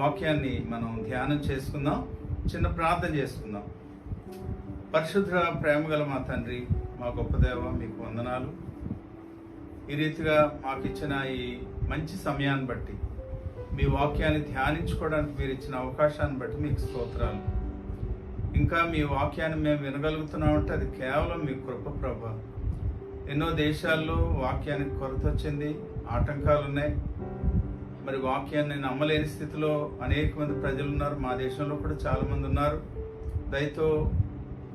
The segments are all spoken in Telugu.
వాక్యాన్ని మనం ధ్యానం చేసుకుందాం. చిన్న ప్రార్థన చేసుకుందాం. పరిశుద్ధ ప్రేమగల మా తండ్రి, మా గొప్ప దేవ, మీకు వందనాలు. ఈ రీతిగా మాకు ఇచ్చిన ఈ మంచి సమయాన్ని బట్టి, మీ వాక్యాన్ని ధ్యానించుకోవడానికి మీరు ఇచ్చిన అవకాశాన్ని బట్టి మీకు స్తోత్రాలు. ఇంకా మీ వాక్యాన్ని మేము వినగలుగుతున్నామంటే అది కేవలం మీ కృప ప్రభా. ఎన్నో దేశాల్లో వాక్యానికి కొరత వచ్చింది, ఆటంకాలు ఉన్నాయి. మరి వాక్యాన్ని నమ్మలేని స్థితిలో అనేక మంది ప్రజలు ఉన్నారు. మా దేశంలో కూడా చాలామంది ఉన్నారు. దయతో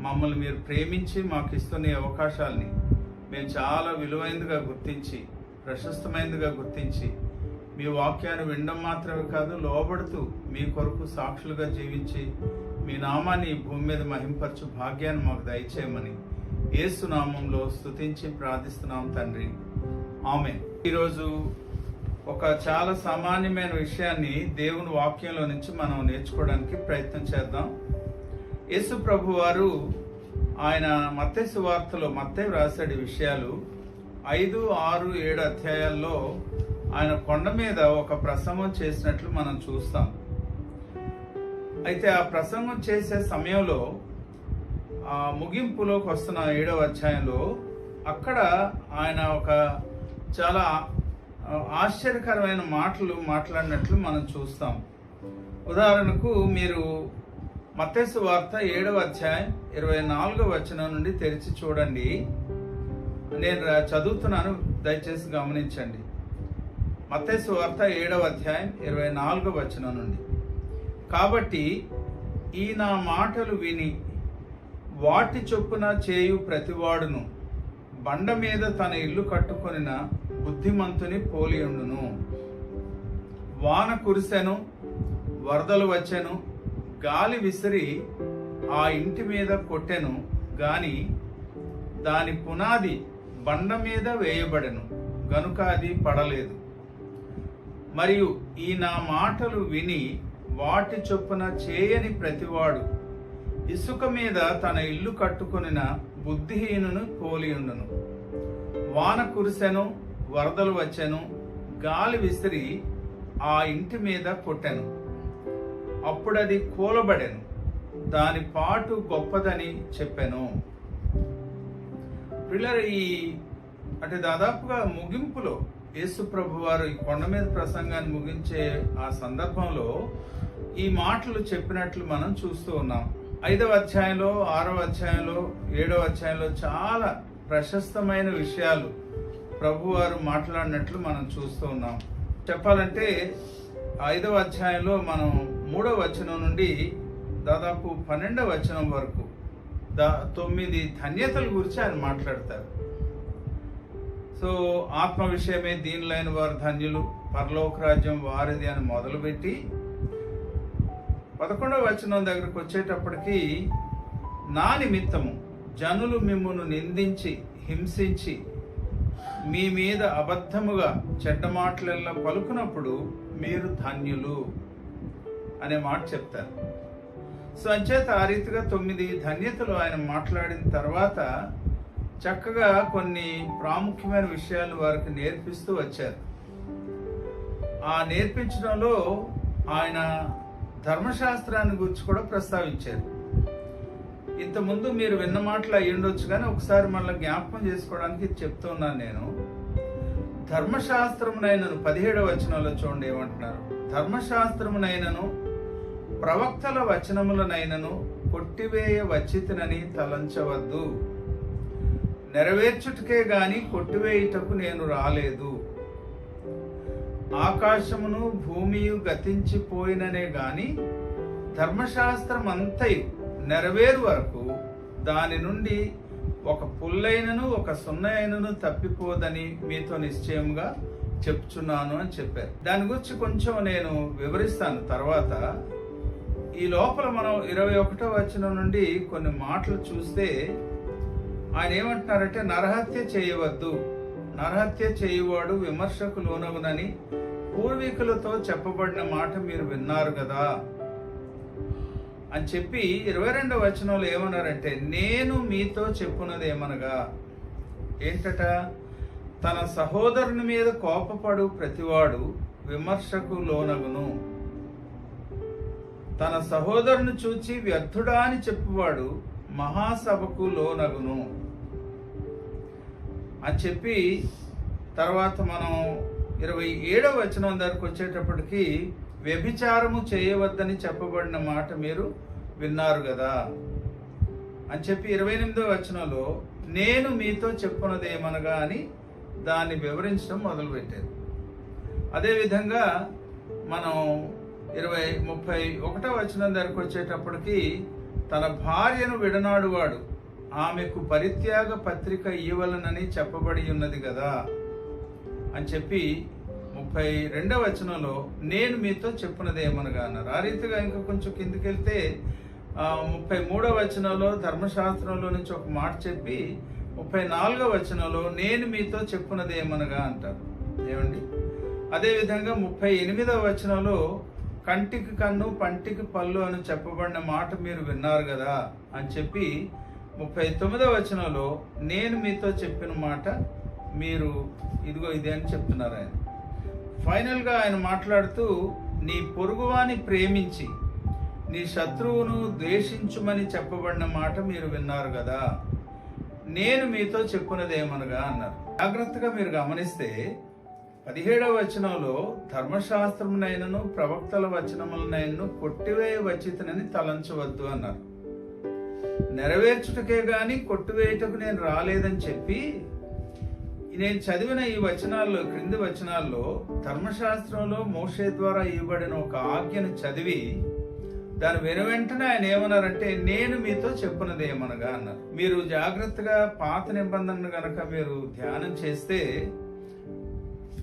మమ్మల్ని మీరు ప్రేమించి మాకు ఇస్తున్న ఈ అవకాశాలని మేము చాలా విలువైనదిగా గుర్తించి, ప్రశస్తమైనదిగా గుర్తించి, మీ వాక్యాన్ని వినడం మాత్రమే కాదు, లోబడుతూ మీ కొరకు సాక్షులుగా జీవించి మీ నామాన్ని ఈ భూమి మీద మహింపరచు భాగ్యాన్ని మాకు దయచేయమని యేసు నామంలో స్తుతించి ప్రార్థిస్తున్నాం తండ్రి, ఆమేన్. ఈరోజు ఒక చాలా సామాన్యమైన విషయాన్ని దేవుని వాక్యంలో నుంచి మనం నేర్చుకోవడానికి ప్రయత్నం చేద్దాం. యేసు ప్రభు వారు ఆయన మత్తయి సువార్తలో, మత్తయి రాశాడు విషయాలు 5, 6, 7 అధ్యాయాల్లో ఆయన కొండ మీద ఒక ప్రసంగం చేసినట్లు మనం చూస్తాం. అయితే ఆ ప్రసంగం చేసే సమయంలో ముగింపులోకి వస్తున్న 7వ అధ్యాయంలో అక్కడ ఆయన ఒక చాలా ఆశ్చర్యకరమైన మాటలు మాట్లాడినట్లు మనం చూస్తాం. ఉదాహరణకు మీరు మత్తయి సువార్త 7వ అధ్యాయం 24వ వచనం నుండి తెరిచి చూడండి. నేను చదువుతున్నాను, దయచేసి గమనించండి. మత్తయి సువార్త 7వ అధ్యాయం 24వ వచనం నుండి. కాబట్టి ఈ నా మాటలు విని వాటి చొప్పున చేయు ప్రతివాడును బండ మీద తన ఇల్లు కట్టుకొనిన బుద్ధిమంతుని పోలియుండును. వాన కురిసెను, వరదలు వచ్చెను, గాలి విసిరి ఆ ఇంటి మీద కొట్టెను, గాని దాని పునాది బండ మీద వేయబడెను, గనుక అది పడలేదు. మరియు ఈ నా మాటలు విని వాటి చొప్పున చేయని ప్రతివాడు ఇసుక మీద తన ఇల్లు కట్టుకొనిన బుద్ధిహీనును పోలియుండును. వాన కురిసెను, వరదలు వచ్చెను, గాలి విసిరి ఆ ఇంటి మీద కొట్టెను, అప్పుడది కూలబడెను, దాని పాటు గొప్పదని చెప్పెను. పిల్లలు, అంటే దాదాపుగా ముగింపులో యేసు ప్రభు వారు ఈ కొండ మీద ప్రసంగాన్ని ముగించే ఆ సందర్భంలో ఈ మాటలు చెప్పినట్లు మనం చూస్తూ ఉన్నాం. 5వ అధ్యాయంలో, 6వ అధ్యాయంలో, 7వ అధ్యాయంలో చాలా ప్రశస్తమైన విషయాలు ప్రభువారు మాట్లాడినట్లు మనం చూస్తూ ఉన్నాం. చెప్పాలంటే 5వ అధ్యాయంలో మనం 3వ వచనం నుండి దాదాపు 12వ వచనం వరకు 9 ధన్యతల గురించి ఆయన మాట్లాడతారు. సో ఆత్మ విషయమే దీనులైన వారు ధన్యులు, పరలోక రాజ్యం వారిది అని మొదలుపెట్టి 11వ వచనం దగ్గరకు వచ్చేటప్పటికి, నా నిమిత్తము జనులు మిమ్మును నిందించి హింసించి మీ మీద అబద్ధముగా చెడ్డ మాటలెల్లా పలుకున్నప్పుడు మీరు ధన్యులు అనే మాట చెప్తారు. సో అంచేత ఆ రీతిగా 9 ధన్యతలు ఆయన మాట్లాడిన తర్వాత చక్కగా కొన్ని ప్రాముఖ్యమైన విషయాలు వారికి నేర్పిస్తూ వచ్చారు. ఆ నేర్పించడంలో ఆయన ధర్మశాస్త్రాన్ని గురించి కూడా ప్రస్తావించారు. ఇంతకుముందు మీరు విన్న మాటలు అయ్యి ఉండొచ్చు, కానీ ఒకసారి మళ్ళీ జ్ఞాపకం చేసుకోవడానికి చెప్తున్నాను నేను. ధర్మశాస్త్రమునైనను 17వ వచనంలో చూడండి ఏమంటున్నారు. ధర్మశాస్త్రమునైనను ప్రవక్తల వచనములనైనను కొట్టివేయ వచ్చితినని తలంచవద్దు. నెరవేర్చుటకే గాని కొట్టివేయుటకు నేను రాలేదు. ఆకాశమును భూమియు గతించిపోయిననే గాని ధర్మశాస్త్రం అంతయు నెరవేరు వరకు దాని నుండి ఒక పుల్లైనను ఒక సున్న అయినను తప్పిపోదని మీతో నిశ్చయముగా చెప్తున్నాను అని చెప్పారు. దాని గురించి కొంచెం నేను వివరిస్తాను తర్వాత. ఈ లోపల మనం 21వ వచనం నుండి కొన్ని మాటలు చూస్తే ఆయన ఏమంటున్నారంటే, నరహత్య చేయవద్దు, నరహత్య చేయువాడు విమర్శకు లోనగునని పూర్వీకులతో చెప్పబడిన మాట మీరు విన్నారు కదా అని చెప్పి 22వ వచనంలో ఏమన్నారంటే, నేను మీతో చెప్పున్నది ఏమనగా, ఏంటట, తన సహోదరుని మీద కోపపడు ప్రతివాడు విమర్శకు లోనగును. తన సహోదరుని చూచి వ్యర్థుడా అని చెప్పువాడు మహాసభకు లోనగును అని చెప్పి, తర్వాత మనం 27వ వచనం దగ్గరకు వచ్చేటప్పటికి, వ్యభిచారము చేయవద్దని చెప్పబడిన మాట మీరు విన్నారు కదా అని చెప్పి 28వ వచనంలో నేను మీతో చెప్పున్నదేమనగా అని దాన్ని వివరించడం మొదలుపెట్టారు. అదేవిధంగా మనం 31వ వచనం దగ్గరకు వచ్చేటప్పటికి, తన భార్యను విడనాడువాడు ఆమెకు పరిత్యాగ పత్రిక ఇవ్వలనని చెప్పబడి ఉన్నది కదా అని చెప్పి 32వ వచనంలో నేను మీతో చెప్పున్నదేమనగా అన్నారు. ఆ రీతిగా ఇంకా కొంచెం కిందికి వెళ్తే 33వ వచనంలో ధర్మశాస్త్రంలో నుంచి ఒక మాట చెప్పి 34వ వచనంలో నేను మీతో చెప్పున్నదేమనగా అంటారు. ఏమండి, అదేవిధంగా 38వ వచనంలో కంటికి కన్ను పంటికి పళ్ళు అని చెప్పబడిన మాట మీరు విన్నారు కదా అని చెప్పి 39వ వచనంలో నేను మీతో చెప్పిన మాట మీరు ఇదిగో ఇదే అని చెప్తున్నారు ఆయన. ఫైనల్గా ఆయన మాట్లాడుతూ, నీ పొరుగువాని ప్రేమించి నీ శత్రువును ద్వేషించుమని చెప్పబడిన మాట మీరు విన్నారు కదా, నేను మీతో చెప్పున్నదేమనగా అన్నారు. జాగ్రత్తగా మీరు గమనిస్తే 17వ వచనంలో ధర్మశాస్త్రమునైనను ప్రవక్తల వచనములనైనను కొట్టివేయ వచ్చితనని తలంచవద్దు అన్నారు. నెరవేర్చుటకే గాని కొట్టివేయటకు నేను రాలేదని చెప్పి, నేను చదివిన ఈ వచనాల్లో, క్రింది వచనాల్లో ధర్మశాస్త్రంలో మోషే ద్వారా ఇవ్వబడిన ఒక ఆజ్ఞను చదివి దాని వెనువెంటనే ఆయన ఏమన్నారంటే నేను మీతో చెప్పున్నది ఏమనగా అన్నారు. మీరు జాగ్రత్తగా పాత నిబంధనను గనక మీరు ధ్యానం చేస్తే,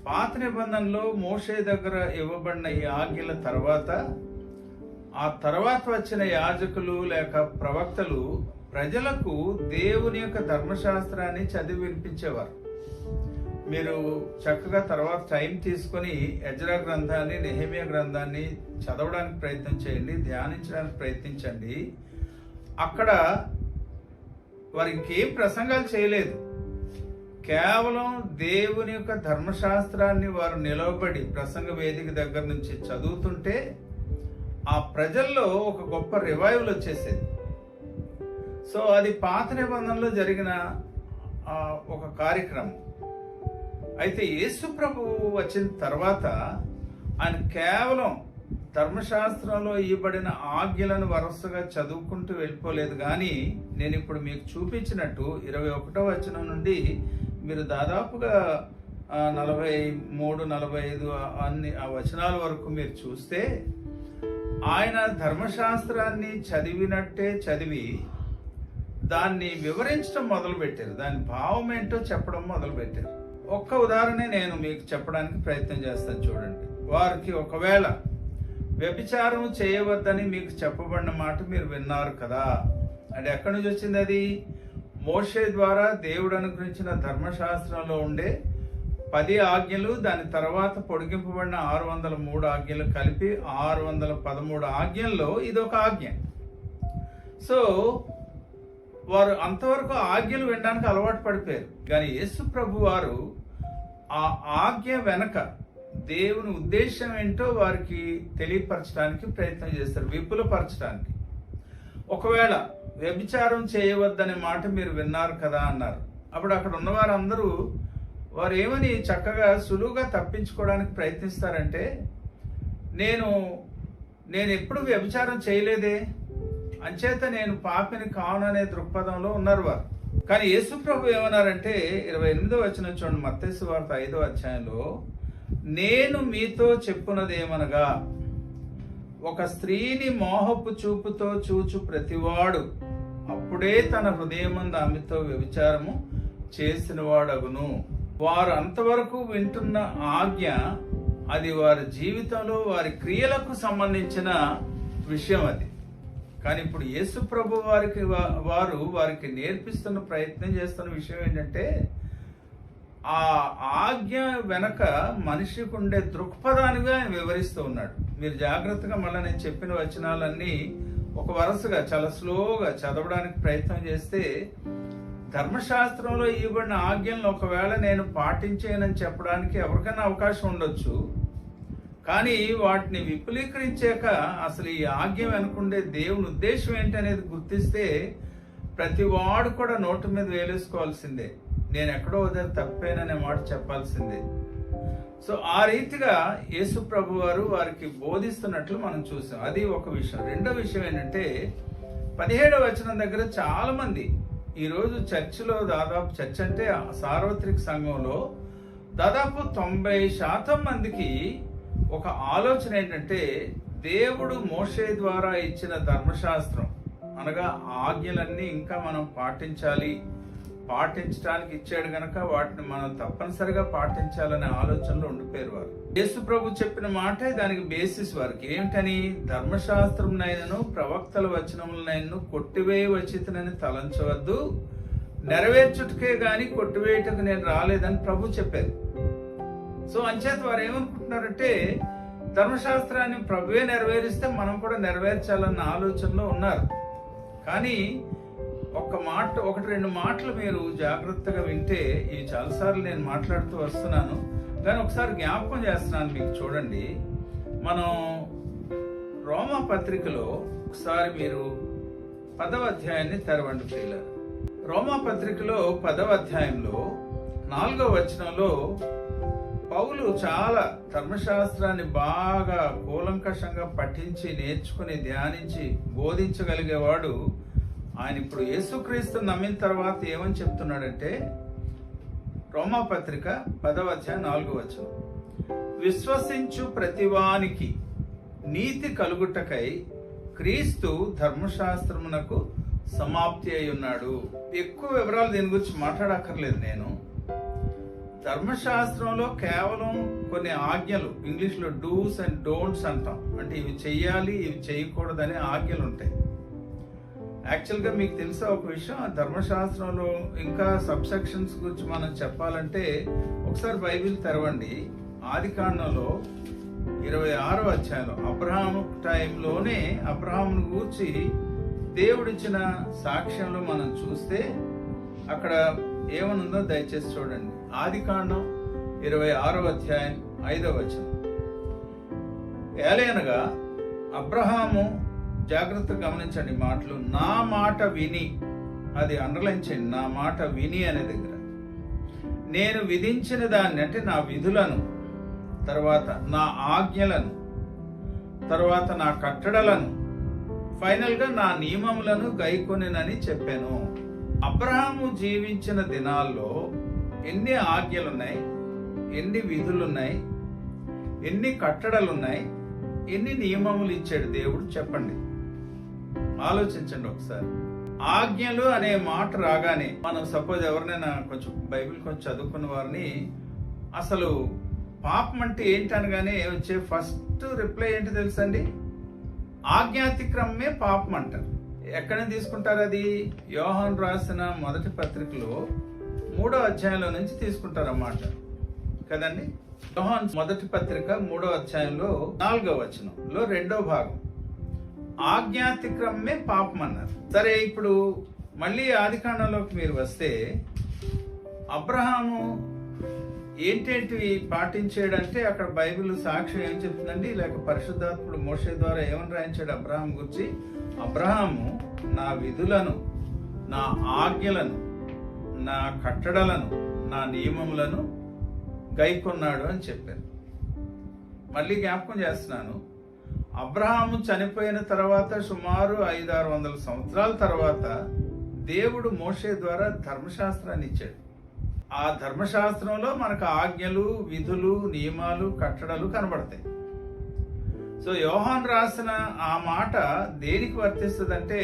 పాత నిబంధనలో మోషే దగ్గర ఇవ్వబడిన ఈ ఆజ్ఞల తర్వాత ఆ తర్వాత వచ్చిన యాజకులు లేక ప్రవక్తలు ప్రజలకు దేవుని యొక్క ధర్మశాస్త్రాన్ని చదివి వినిపించేవారు. మీరు చక్కగా తర్వాత టైం తీసుకొని ఎజ్రా గ్రంథాన్ని, నెహెమియా గ్రంథాన్ని చదవడానికి ప్రయత్నం చేయండి, ధ్యానించడానికి ప్రయత్నించండి. అక్కడ వారు ఇంకేం ప్రసంగాలు చేయలేదు, కేవలం దేవుని యొక్క ధర్మశాస్త్రాన్ని వారు నిలవబడి ప్రసంగ వేదిక దగ్గర నుంచి చదువుతుంటే ఆ ప్రజల్లో ఒక గొప్ప రివైవల్ వచ్చేసేది. సో అది పాత నిబంధనలో జరిగిన ఒక కార్యక్రమం. అయితే యేసు ప్రభువు వచ్చిన తర్వాత ఆయన కేవలం ధర్మశాస్త్రంలో ఇవ్వబడిన ఆజ్ఞలను వరుసగా చదువుకుంటూ వెళ్ళిపోలేదు. కానీ నేను ఇప్పుడు మీకు చూపించినట్టు 21వ వచనం నుండి మీరు దాదాపుగా 43, 45 అన్ని ఆ వచనాల వరకు మీరు చూస్తే ఆయన ధర్మశాస్త్రాన్ని చదివినట్టే చదివి దాన్ని వివరించడం మొదలుపెట్టారు, దాని భావం ఏంటో చెప్పడం మొదలుపెట్టారు. ఒక్క ఉదాహరణ నేను మీకు చెప్పడానికి ప్రయత్నం చేస్తాను చూడండి. వారికి ఒకవేళ వ్యభిచారం చేయవద్దని మీకు చెప్పబడిన మాట మీరు విన్నారు కదా అంటే ఎక్కడి నుంచి వచ్చింది అది? మోషే ద్వారా దేవుడు అనుగ్రహించిన ధర్మశాస్త్రంలో ఉండే 10 ఆజ్ఞలు, దాని తర్వాత పొడిగింపబడిన 603 ఆజ్ఞలు కలిపి 613 ఆజ్ఞల్లో ఇదొక ఆజ్ఞ. సో వారు అంతవరకు ఆజ్ఞలు వినడానికి అలవాటు పడిపోయారు. కానీ యేసు ప్రభు వారు ఆ ఆజ్ఞ వెనక దేవుని ఉద్దేశం ఏంటో వారికి తెలియపరచడానికి ప్రయత్నం చేస్తారు, విపులపరచడానికి. ఒకవేళ వ్యభిచారం చేయవద్దనే మాట మీరు విన్నారు కదా అన్నారు. అప్పుడు అక్కడ ఉన్నవారు అందరూ వారు ఏమని చక్కగా సులువుగా తప్పించుకోవడానికి ప్రయత్నిస్తారంటే, నేను ఎప్పుడు వ్యభిచారం చేయలేదే, అంచేత నేను పాపిని కాను అనే దృక్పథంలో ఉన్నారు వారు. కానీ యేసు ప్రభు ఏమన్నారంటే 28వ వచనం చూడండి, మత్తయి సువార్త 5వ అధ్యాయంలో, నేను మీతో చెప్పున్నదేమనగా ఒక స్త్రీని మోహపు చూపుతో చూచు ప్రతివాడు అప్పుడే తన హృదయమందు ఆమెతో వ్యభిచారము చేసినవాడగును. వారు అంతవరకు వింటున్న ఆజ్ఞ అది వారి జీవితంలో వారి క్రియలకు సంబంధించిన విషయం అది. కానీ ఇప్పుడు యేసు ప్రభు వారికి నేర్పిస్తున్న ప్రయత్నం చేస్తున్న విషయం ఏంటంటే, ఆ ఆజ్ఞ వెనక మనిషికి ఉండే దృక్పథానిగా ఆయన వివరిస్తూ ఉన్నాడు. మీరు జాగ్రత్తగా మళ్ళీ నేను చెప్పిన వచనాలన్నీ ఒక వరుసగా చాలా స్లోగా చదవడానికి ప్రయత్నం చేస్తే, ధర్మశాస్త్రంలో ఇవ్వబడిన ఆజ్ఞలను ఒకవేళ నేను పాటించేనని చెప్పడానికి ఎవరికైనా అవకాశం ఉండొచ్చు. కానీ వాటిని విపులీకరించాక అసలు ఈ ఆజ్ఞ వెనుకుండే దేవుని ఉద్దేశం ఏంటనేది గుర్తిస్తే ప్రతి వాడు కూడా నోటు మీద వేలేసుకోవాల్సిందే. నేను ఎక్కడో వదిలి తప్పేననే మాట చెప్పాల్సిందే. సో ఆ రీతిగా యేసు ప్రభు వారు వారికి బోధిస్తున్నట్లు మనం చూసాం. అది ఒక విషయం. రెండో విషయం ఏంటంటే 17వ వచనం దగ్గర చాలా మంది ఈరోజు చర్చిలో దాదాపు చర్చ్ అంటే సార్వత్రిక సంఘంలో దాదాపు 90% మందికి ఒక ఆలోచన ఏంటంటే దేవుడు మోషే ద్వారా ఇచ్చిన ధర్మశాస్త్రం అనగా ఆజ్ఞలన్నీ ఇంకా మనం పాటించడానికి ఇచ్చాడు గనక వాటిని మనం తప్పనిసరిగా పాటించాలనే ఆలోచనలో ఉండిపోయారు వారు. యేసు ప్రభు చెప్పిన మాటే దానికి బేసిస్ వారికి. ఏమిటని? ధర్మశాస్త్రంనైనను ప్రవక్తల వచనములనైనను కొట్టివేయవచ్చితనని తలంచవద్దు, నెరవేర్చుటకే గాని కొట్టివేయటకు నేను రాలేదని ప్రభు చెప్పారు. సో అంచేత వారు ఏమనుకుంటున్నారంటే ధర్మశాస్త్రాన్ని ప్రభువే నెరవేరిస్తే మనం కూడా నెరవేర్చాలన్న ఆలోచనలో ఉన్నారు. కానీ ఒకటి రెండు మాటలు మీరు జాగ్రత్తగా వింటే, ఇవి చాలాసార్లు నేను మాట్లాడుతూ వస్తున్నాను కానీ ఒకసారి జ్ఞాపకం చేస్తున్నాను మీకు. చూడండి, మనం రోమా పత్రికలో ఒకసారి మీరు 10వ అధ్యాయాన్ని తెరవండి ప్రియులారా. రోమా పత్రికలో 10వ అధ్యాయంలో 4వ వచనంలో పౌలు చాలా ధర్మశాస్త్రాన్ని బాగా కూలంకషంగా పఠించి నేర్చుకుని ధ్యానించి బోధించగలిగేవాడు. ఆయన ఇప్పుడు యేసుక్రీస్తు నమ్మిన తర్వాత ఏమని చెప్తున్నాడంటే, రోమా పత్రిక 10వ అధ్యాయం 4వ వచనం, విశ్వసించు ప్రతివానికి నీతి కలుగుటకై క్రీస్తు ధర్మశాస్త్రమునకు సమాప్తి అయి ఉన్నాడు. ఎక్కువ వివరాలు దీని గురించి మాట్లాడక్కర్లేదు. నేను ధర్మశాస్త్రంలో కేవలం కొన్ని ఆజ్ఞలు, ఇంగ్లీష్లో డూస్ అండ్ డోంట్స్ అంటాం, అంటే ఇవి చెయ్యాలి ఇవి చేయకూడదనే ఆజ్ఞలు ఉంటాయి. యాక్చువల్గా మీకు తెలిసే ఒక విషయం, ధర్మశాస్త్రంలో ఇంకా సబ్సెక్షన్స్ గురించి మనం చెప్పాలంటే ఒకసారి బైబిల్ తెరవండి. ఆదికాండంలో 26వ అధ్యాయంలో అబ్రహాము టైంలోనే అబ్రహామును గూర్చి దేవుడిచ్చిన సాక్ష్యంలో మనం చూస్తే అక్కడ ఏమనుందో దయచేసి చూడండి. ఆదికాండం 26వ అధ్యాయం 5వ వచనం, ఏలయనగా అబ్రహాము, జాగ్రత్తగా గమనించండి మాటలు, నా మాట విని, అది అండర్లైన్ చేయండి, నా మాట విని అనే దగ్గర, నేను విధించిన దాన్ని అంటే నా విధులను, తర్వాత నా ఆజ్ఞలను, తర్వాత నా కట్టడలను, ఫైనల్ గా నా నియమములను గైకొనెనని చెప్పాను. అబ్రహాము జీవించిన దినాల్లో ఎన్ని ఆజ్ఞలున్నాయి, ఎన్ని విధులున్నాయి, ఎన్ని కట్టడలున్నాయి, ఎన్ని నియమములు ఇచ్చాడు దేవుడు చెప్పండి. ఆలోచించండి ఒకసారి. ఆజ్ఞలు అనే మాట రాగానే మనం సపోజ్ ఎవరినైనా కొంచెం బైబిల్ కొంచెం చదువుకున్న వారిని అసలు పాపం అంటే ఏంటి అనగానే వచ్చే ఫస్ట్ రిప్లై ఏంటి తెలుసండి? ఆజ్ఞాతిక్రమమే పాపం అంటారు. ఎక్కడ తీసుకుంటారు అది? యోహాను రాసిన మొదటి పత్రికలో 3వ అధ్యాయంలో నుంచి తీసుకుంటారన్నమాట కదండి. యోహాను మొదటి పత్రిక 3వ అధ్యాయంలో 4వ వచనంలో 2వ భాగం, ఆజ్ఞాతిక్రమమే పాపం అన్నారు. సరే, ఇప్పుడు మళ్ళీ ఆదికాండంలోకి మీరు వస్తే అబ్రహాము ఏంటేంటివి పాటించాడంటే అక్కడ బైబిల్ సాక్ష్యం ఏం చెప్తుందండి, లేక పరిశుద్ధాత్ముడు మోషే ద్వారా ఏమని రాయించాడు అబ్రహాం గురించి? అబ్రహాము నా విధులను, నా ఆజ్ఞలను, నా కట్టడలను, నా నియమములను గైకొన్నాడు అని చెప్పారు. మళ్ళీ జ్ఞాపకం చేస్తున్నాను, అబ్రహాము చనిపోయిన తర్వాత సుమారు 500-600 సంవత్సరాల తర్వాత దేవుడు మోషే ద్వారా ధర్మశాస్త్రాన్ని ఇచ్చాడు. ఆ ధర్మశాస్త్రంలో మనకు ఆజ్ఞలు, విధులు, నియమాలు, కట్టడలు కనబడతాయి. సో యోహాను రాసిన ఆ మాట దేనికి వర్తిస్తుందంటే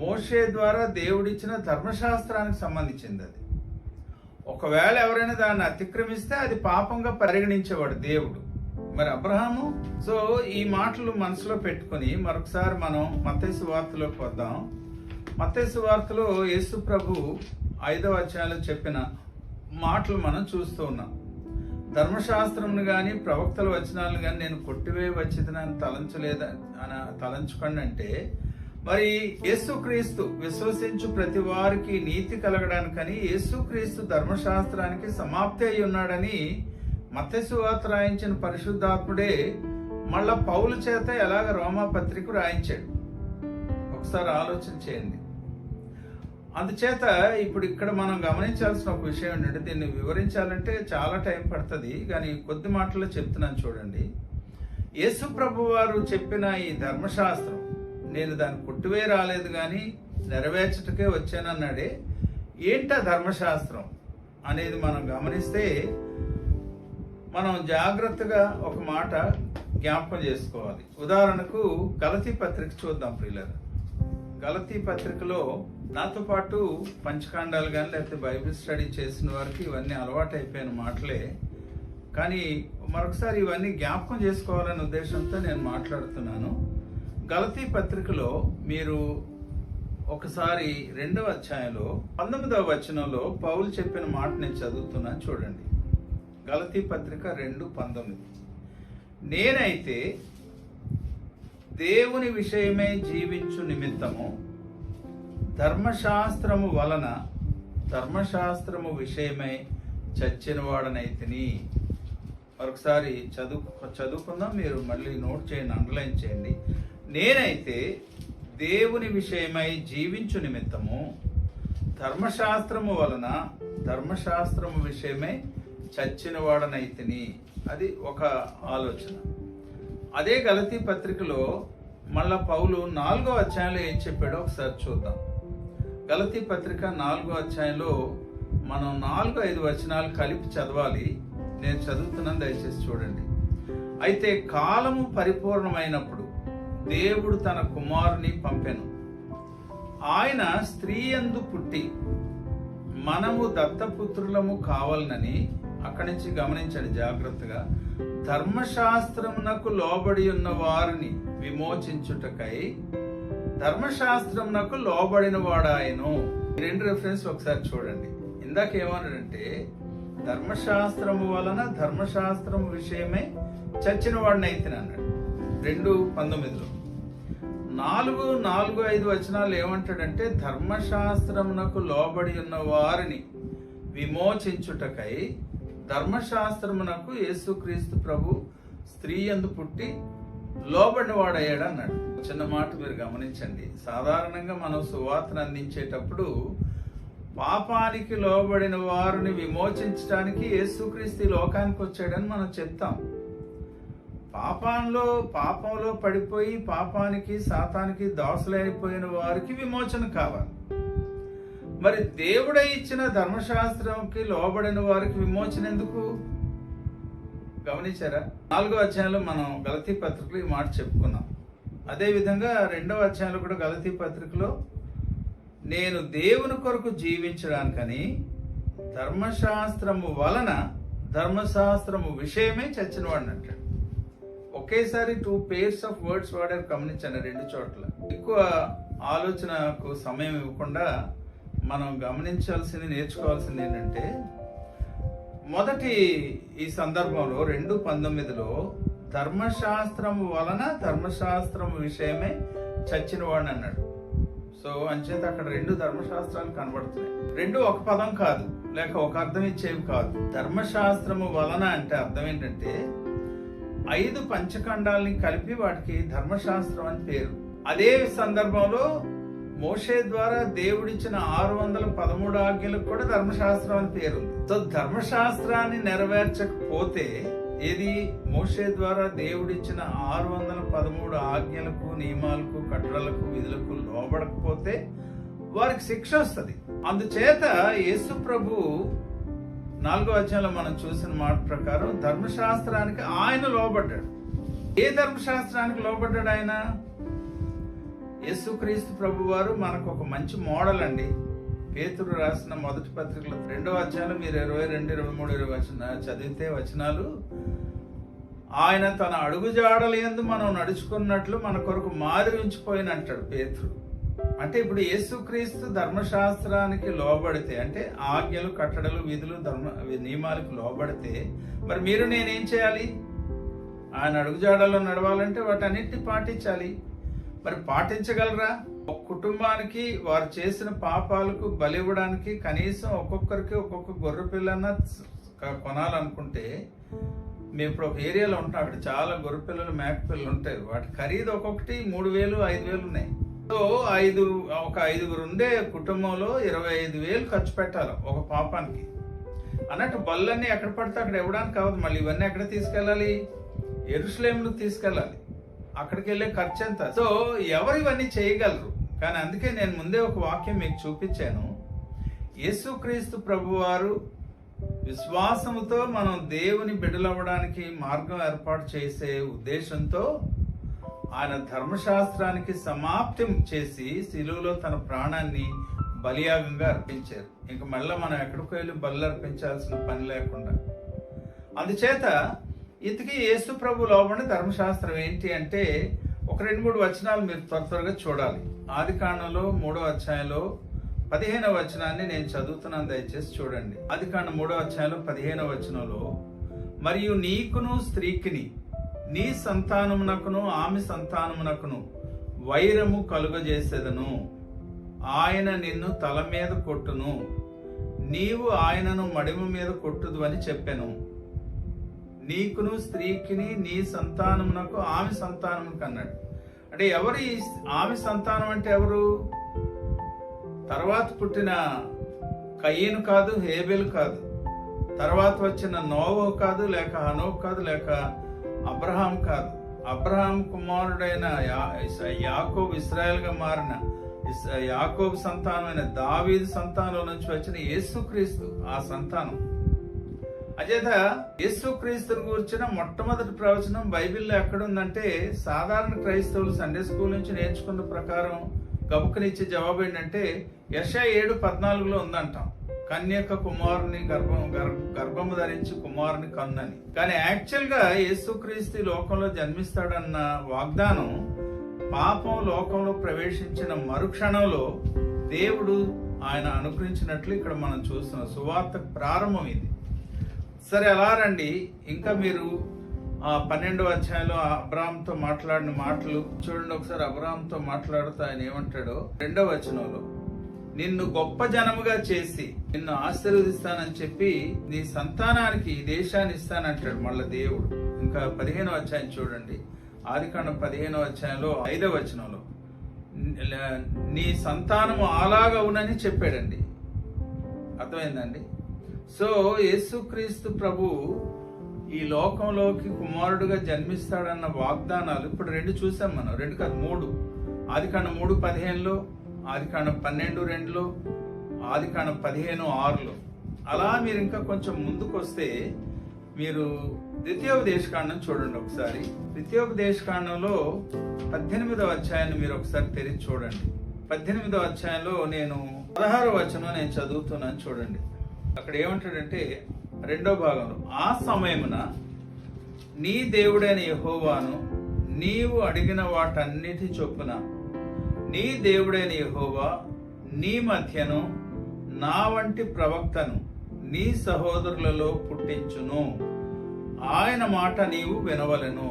మోషే ద్వారా దేవుడిచ్చిన ధర్మశాస్త్రానికి సంబంధించింది. అది ఒకవేళ ఎవరైనా దాన్ని అతిక్రమిస్తే అది పాపంగా పరిగణించేవాడు దేవుడు. మరి అబ్రహాము, సో ఈ మాటలు మనసులో పెట్టుకుని మరొకసారి మనం మత్తయి సువార్తలోకి వద్దాం. మత్తయి సువార్తలో యేసు ప్రభు 5వ అధ్యాయంలో చెప్పిన మాటలు మనం చూస్తూ ఉన్నాం. ధర్మశాస్త్రంను కానీ ప్రవక్తల వచనాలను కానీ నేను కొట్టివేయ వచ్చిందని తలంచుకోండి అంటే, మరి యేసుక్రీస్తు విశ్వసించు ప్రతి వారికి నీతి కలగడానికని యేసుక్రీస్తు ధర్మశాస్త్రానికి సమాప్తి అయి ఉన్నాడని మత్తయి సువార్త రాయించిన పరిశుద్ధాత్ముడే మళ్ళా పౌలు చేత ఎలాగ రోమా పత్రిక రాయించాడు. ఒకసారి ఆలోచన చేయండి. అందుచేత ఇప్పుడు ఇక్కడ మనం గమనించాల్సిన ఒక విషయం ఏంటంటే, దీన్ని వివరించాలంటే చాలా టైం పడుతుంది, కానీ కొద్ది మాటల్లో చెప్తున్నాను చూడండి. యేసు ప్రభు వారు చెప్పిన ఈ ధర్మశాస్త్రం, నేను దాన్ని కొట్టివే రాలేదు కానీ నెరవేర్చటకే వచ్చానన్నాడే. ఏంటా ధర్మశాస్త్రం అనేది మనం గమనిస్తే మనం జాగ్రత్తగా ఒక మాట జ్ఞాపకం చేసుకోవాలి. ఉదాహరణకు గలతీ పత్రిక చూద్దాం ప్రియులారా. గలతీ పత్రికలో నాతో పాటు పంచకాండాలు కానీ లేకపోతే బైబిల్ స్టడీ చేసిన వారికి ఇవన్నీ అలవాటు అయిపోయిన మాటలే, కానీ మరొకసారి ఇవన్నీ జ్ఞాపకం చేసుకోవాలనే ఉద్దేశంతో నేను మాట్లాడుతున్నాను. గలతీ పత్రికలో మీరు ఒకసారి 2వ అధ్యాయంలో 19వ వచనంలో పౌలు చెప్పిన మాట నేను చదువుతున్నాను చూడండి. గలతీ పత్రిక 2:19. నేనైతే దేవుని విషయమై జీవించు నిమిత్తము ధర్మశాస్త్రము వలన ధర్మశాస్త్రము విషయమై చచ్చిన వాడనైతిని. మరొకసారి చదువుకుందాం, మీరు మళ్ళీ నోట్ చేయండి, అండర్లైన్ చేయండి. నేనైతే దేవుని విషయమై జీవించు నిమిత్తము ధర్మశాస్త్రము వలన ధర్మశాస్త్రము విషయమై చచ్చిన వాడనైతిని. అది ఒక ఆలోచన. అదే గలతీ పత్రికలో మళ్ళా పౌలు 4వ అధ్యాయంలో ఏం చెప్పాడో ఒకసారి చూద్దాం. గలతీ పత్రిక 4వ అధ్యాయంలో మనం 4-5 వచనాలు కలిపి చదవాలి. నేను చదువుతున్నాను, దయచేసి చూడండి. అయితే కాలము పరిపూర్ణమైనప్పుడు దేవుడు తన కుమారుని పంపెను. ఆయన స్త్రీ యందు పుట్టి మనము దత్తపుత్రులము కావాలనని, అక్కడి నుంచి గమనించండి జాగ్రత్తగా, ధర్మశాస్త్రమునకు లోబడి ఉన్న వారిని విమోచించుటకై ధర్మశాస్త్రమునకు లోబడిన వాడాయను. 2 రెఫరెన్స్ ఒకసారి చూడండి. ఇందాక ఏమన్నాడంటే ధర్మశాస్త్రము వలన ధర్మశాస్త్రము విషయమై చచ్చిన వాడిని అయితే అన్నాడు 2:19లో. 4-5 వచనాలు ఏమంటాడంటే ధర్మశాస్త్రమునకు లోబడి ఉన్న వారిని విమోచించుటకై ధర్మశాస్త్రమునకు యేసుక్రీస్తు ప్రభు స్త్రీ యందు పుట్టి లోబడిన వాడయ్యాడు అన్నాడు. చిన్న మాట మీరు గమనించండి. సాధారణంగా మనం సువార్తను అందించేటప్పుడు పాపానికి లోబడిన వారిని విమోచించడానికి యేసుక్రీస్తు లోకానికి వచ్చాడని మనం చెప్తాం. పాపంలో పడిపోయి పాపానికి సాతానికి దాసులైపోయిన వారికి విమోచన కావాలి. మరి దేవుడై ఇచ్చిన ధర్మశాస్త్రంకి లోబడిన వారికి విమోచన ఎందుకు? గమనించారా? 4వ అధ్యాయంలో మనం గలతీ పత్రికలో ఈ మాట చెప్పుకున్నాం. అదేవిధంగా 2వ అధ్యాయంలో కూడా గలతీ పత్రికలో నేను దేవుని కొరకు జీవించడానికని ధర్మశాస్త్రము వలన ధర్మశాస్త్రము విషయమే చచ్చిన వాడిని అంటాడు. ఒకేసారి 2 pairs ఆఫ్ వర్డ్స్ వాడారు, గమనించండి 2 చోట్ల. ఎక్కువ ఆలోచనకు సమయం ఇవ్వకుండా మనం గమనించాల్సింది, నేర్చుకోవాల్సింది ఏంటంటే, మొదటి ఈ సందర్భంలో 2:19లో ధర్మశాస్త్రము వలన ధర్మశాస్త్రము విషయమే చచ్చిన వాడిని అన్నాడు. సో అంచేత అక్కడ 2 ధర్మశాస్త్రాలు కనబడుతున్నాయి. 2 ఒక పదం కాదు, లేక ఒక అర్థం ఇచ్చేవి కాదు. ధర్మశాస్త్రము వలన అంటే అర్థం ఏంటంటే 5 పంచఖండాలని కలిపి వాటికి ధర్మశాస్త్రం అని పేరు. అదే సందర్భంలో మోషే ద్వారా దేవుడిచ్చిన 613 ఆజ్ఞలకు కూడా ధర్మశాస్త్రం అని పేరు ఉంది. సో ధర్మశాస్త్రాన్ని నెరవేర్చకపోతే, ఏది మోషే ద్వారా దేవుడిచ్చిన 613 ఆజ్ఞలకు, నియమాలకు, కట్టడలకు, విధులకు లోబడకపోతే వారికి శిక్ష వస్తుంది. అందుచేత యేసు ప్రభు 4వ అధ్యాయంలో మనం చూసిన మాట ప్రకారం ధర్మశాస్త్రానికి ఆయన లోబడ్డాడు. ఏ ధర్మశాస్త్రానికి లోబడ్డాడు ఆయన? యేసుక్రీస్తు ప్రభు వారు మనకు ఒక మంచి మోడల్ అండి. పేతురు రాసిన మొదటి పత్రికలో 2వ అధ్యాయంలో మీరు 22, 23 చదివితే వచనాలు, ఆయన తన అడుగుజాడల యందు మనం నడుచుకున్నట్లు మన కొరకు మాదిరి ఉంచిపోయిన అంటాడు పేతురు. అంటే ఇప్పుడు యేసుక్రీస్తు ధర్మశాస్త్రానికి లోబడితే, అంటే ఆజ్ఞలు, కట్టడలు, విధులు, నియమాలకు లోబడితే, మరి మీరు నేనేం చేయాలి? ఆయన అడుగుజాడల్లో నడవాలంటే వాటన్నిటిని పాటించాలి. మరి పాటించగలరా? ఒక కుటుంబానికి వారు చేసిన పాపాలకు బలి ఇవ్వడానికి కనీసం ఒక్కొక్కరికి ఒక్కొక్క గొర్రె పిల్లన్న కొనాలనుకుంటే, మేము ఇప్పుడు ఒక ఏరియాలో ఉంటాం, అక్కడ చాలా గొర్రె పిల్లలు, మేక పిల్లలు ఉంటాయి. వాటి ఖరీదు ఒక్కొక్కటి 3,000, 5,000 ఉన్నాయి. సో ఒక 5గురు ఉండే కుటుంబంలో 25,000 ఖర్చు పెట్టాలి ఒక పాపానికి. అన్నట్టు బళ్ళన్నీ ఎక్కడ పడితే అక్కడ ఇవ్వడానికి కావద్దు. మళ్ళీ ఇవన్నీ ఎక్కడ తీసుకెళ్ళాలి? యెరూషలేముకు తీసుకెళ్ళాలి. అక్కడికి వెళ్ళే ఖర్చు ఎంత? సో ఎవరు ఇవన్నీ చేయగలరు? కానీ అందుకే నేను ముందే ఒక వాక్యం మీకు చూపించాను. యేసుక్రీస్తు ప్రభువారు విశ్వాసముతో మనం దేవుని బిడ్డలవ్వడానికి మార్గం ఏర్పాటు చేసే ఉద్దేశంతో ఆయన ధర్మశాస్త్రానికి సమాప్తి చేసి శిలువలో తన ప్రాణాన్ని బలియాగంగా అర్పించారు. ఇంక మళ్ళీ మనం ఎక్కడికి వెళ్ళి బలి అర్పించాల్సిన పని లేకుండా. అందుచేత ఇంతకీ యేసు ప్రభు లోబడిన ధర్మశాస్త్రం ఏంటి అంటే, ఒక 2-3 వచనాలు మీరు త్వరగా చూడాలి. ఆదికాండంలో 3వ అధ్యాయంలో 15వ వచనాన్ని నేను చదువుతున్నాను, దయచేసి చూడండి. ఆదికాండం 3వ అధ్యాయంలో 15వ వచనంలో, మరియు నీకును స్త్రీకిని, నీ సంతానమునకును ఆమె సంతానమునకును వైరము కలుగజేసేదను. ఆయన నిన్ను తల మీద కొట్టును, నీవు ఆయనను మడిమ మీద కొట్టుదు అని చెప్పాను. నీకును స్త్రీకిని, నీ సంతానమునకు ఆమె సంతానమునకు అన్నాడు. అంటే ఎవరు ఆమె సంతానం అంటే ఎవరు? తర్వాత పుట్టిన కయీను కాదు, హేబెలు కాదు, తర్వాత వచ్చిన నోవహు కాదు, లేక హనోకు కాదు, లేక అబ్రహాం కాదు. అబ్రహాం కుమారుడైన యాకోబు, ఇశ్రాయేల్గా మారిన యాకోబు సంతానమైన దావీదు సంతానంలో నుంచి వచ్చిన యేసుక్రీస్తు ఆ సంతానం. అచేత యేసుక్రీస్తుని గురించిన మొట్టమొదటి ప్రవచనం బైబిల్లో ఎక్కడుందంటే, సాధారణ క్రైస్తవులు సండే స్కూల్ నుంచి నేర్చుకున్న ప్రకారం గబుక్కునిచ్చే జవాబు ఏంటంటే యెషయా 7:14 ఉందంటాం. కన్యక కుమారుని గర్భము ధరించి కుమారుని కన్నని. కానీ యాక్చువల్ గా యేసుక్రీస్తు లోకంలో జన్మిస్తాడన్న వాగ్దానం పాపం లోకంలో ప్రవేశించిన మరుక్షణంలో దేవుడు ఆయన అనుగ్రహించినట్లు ఇక్కడ మనం చూస్తున్నాం. సువార్త ప్రారంభం ఇది. సరే, అలా రండి. ఇంకా మీరు 12వ అధ్యాయంలో అబ్రాహాంతో మాట్లాడిన మాటలు చూడండి ఒకసారి. అబ్రాహాంతో మాట్లాడుతూ ఆయన ఏమంటాడో 2వ వచనంలో, నిన్ను గొప్ప జనముగా చేసి నిన్ను ఆశీర్వదిస్తానని చెప్పి నీ సంతానానికి ఈ దేశాన్ని ఇస్తానంటాడు మళ్ళీ దేవుడు. ఇంకా 15వ అధ్యాయం చూడండి. ఆదికాండం 15వ అధ్యాయంలో 5వ వచనంలో, నీ సంతానము అలాగవునని చెప్పాడండి. అర్థమైందండి? సో యేసుక్రీస్తు ప్రభు ఈ లోకంలోకి కుమారుడుగా జన్మిస్తాడన్న వాగ్దానాలు ఇప్పుడు 2 చూసాం మనం. 2 కాదు, 3. ఆదికాండం 3:15లో, ఆదికాండం 12:2లో, ఆదికాండం 15:6లో. అలా మీరు ఇంకా కొంచెం ముందుకు వస్తే మీరు ద్వితీయోపదేశకాండం చూడండి ఒకసారి. ద్వితీయోపదేశకాండంలో 18వ అధ్యాయాన్ని మీరు ఒకసారి తెరిచి చూడండి. 18వ అధ్యాయంలో నేను 16వ వచనం నేను చదువుతున్నాను చూడండి. అక్కడ ఏమంటాడంటే 2వ భాగంలో, ఆ సమయమున నీ దేవుడైన యెహోవాను నీవు అడిగిన వాటన్నిటి చొప్పున నీ దేవుడైన యెహోవా నీ మధ్యను నా వంటి ప్రవక్తను నీ సహోదరులలో పుట్టించును. ఆయన మాట నీవు వినవలెను.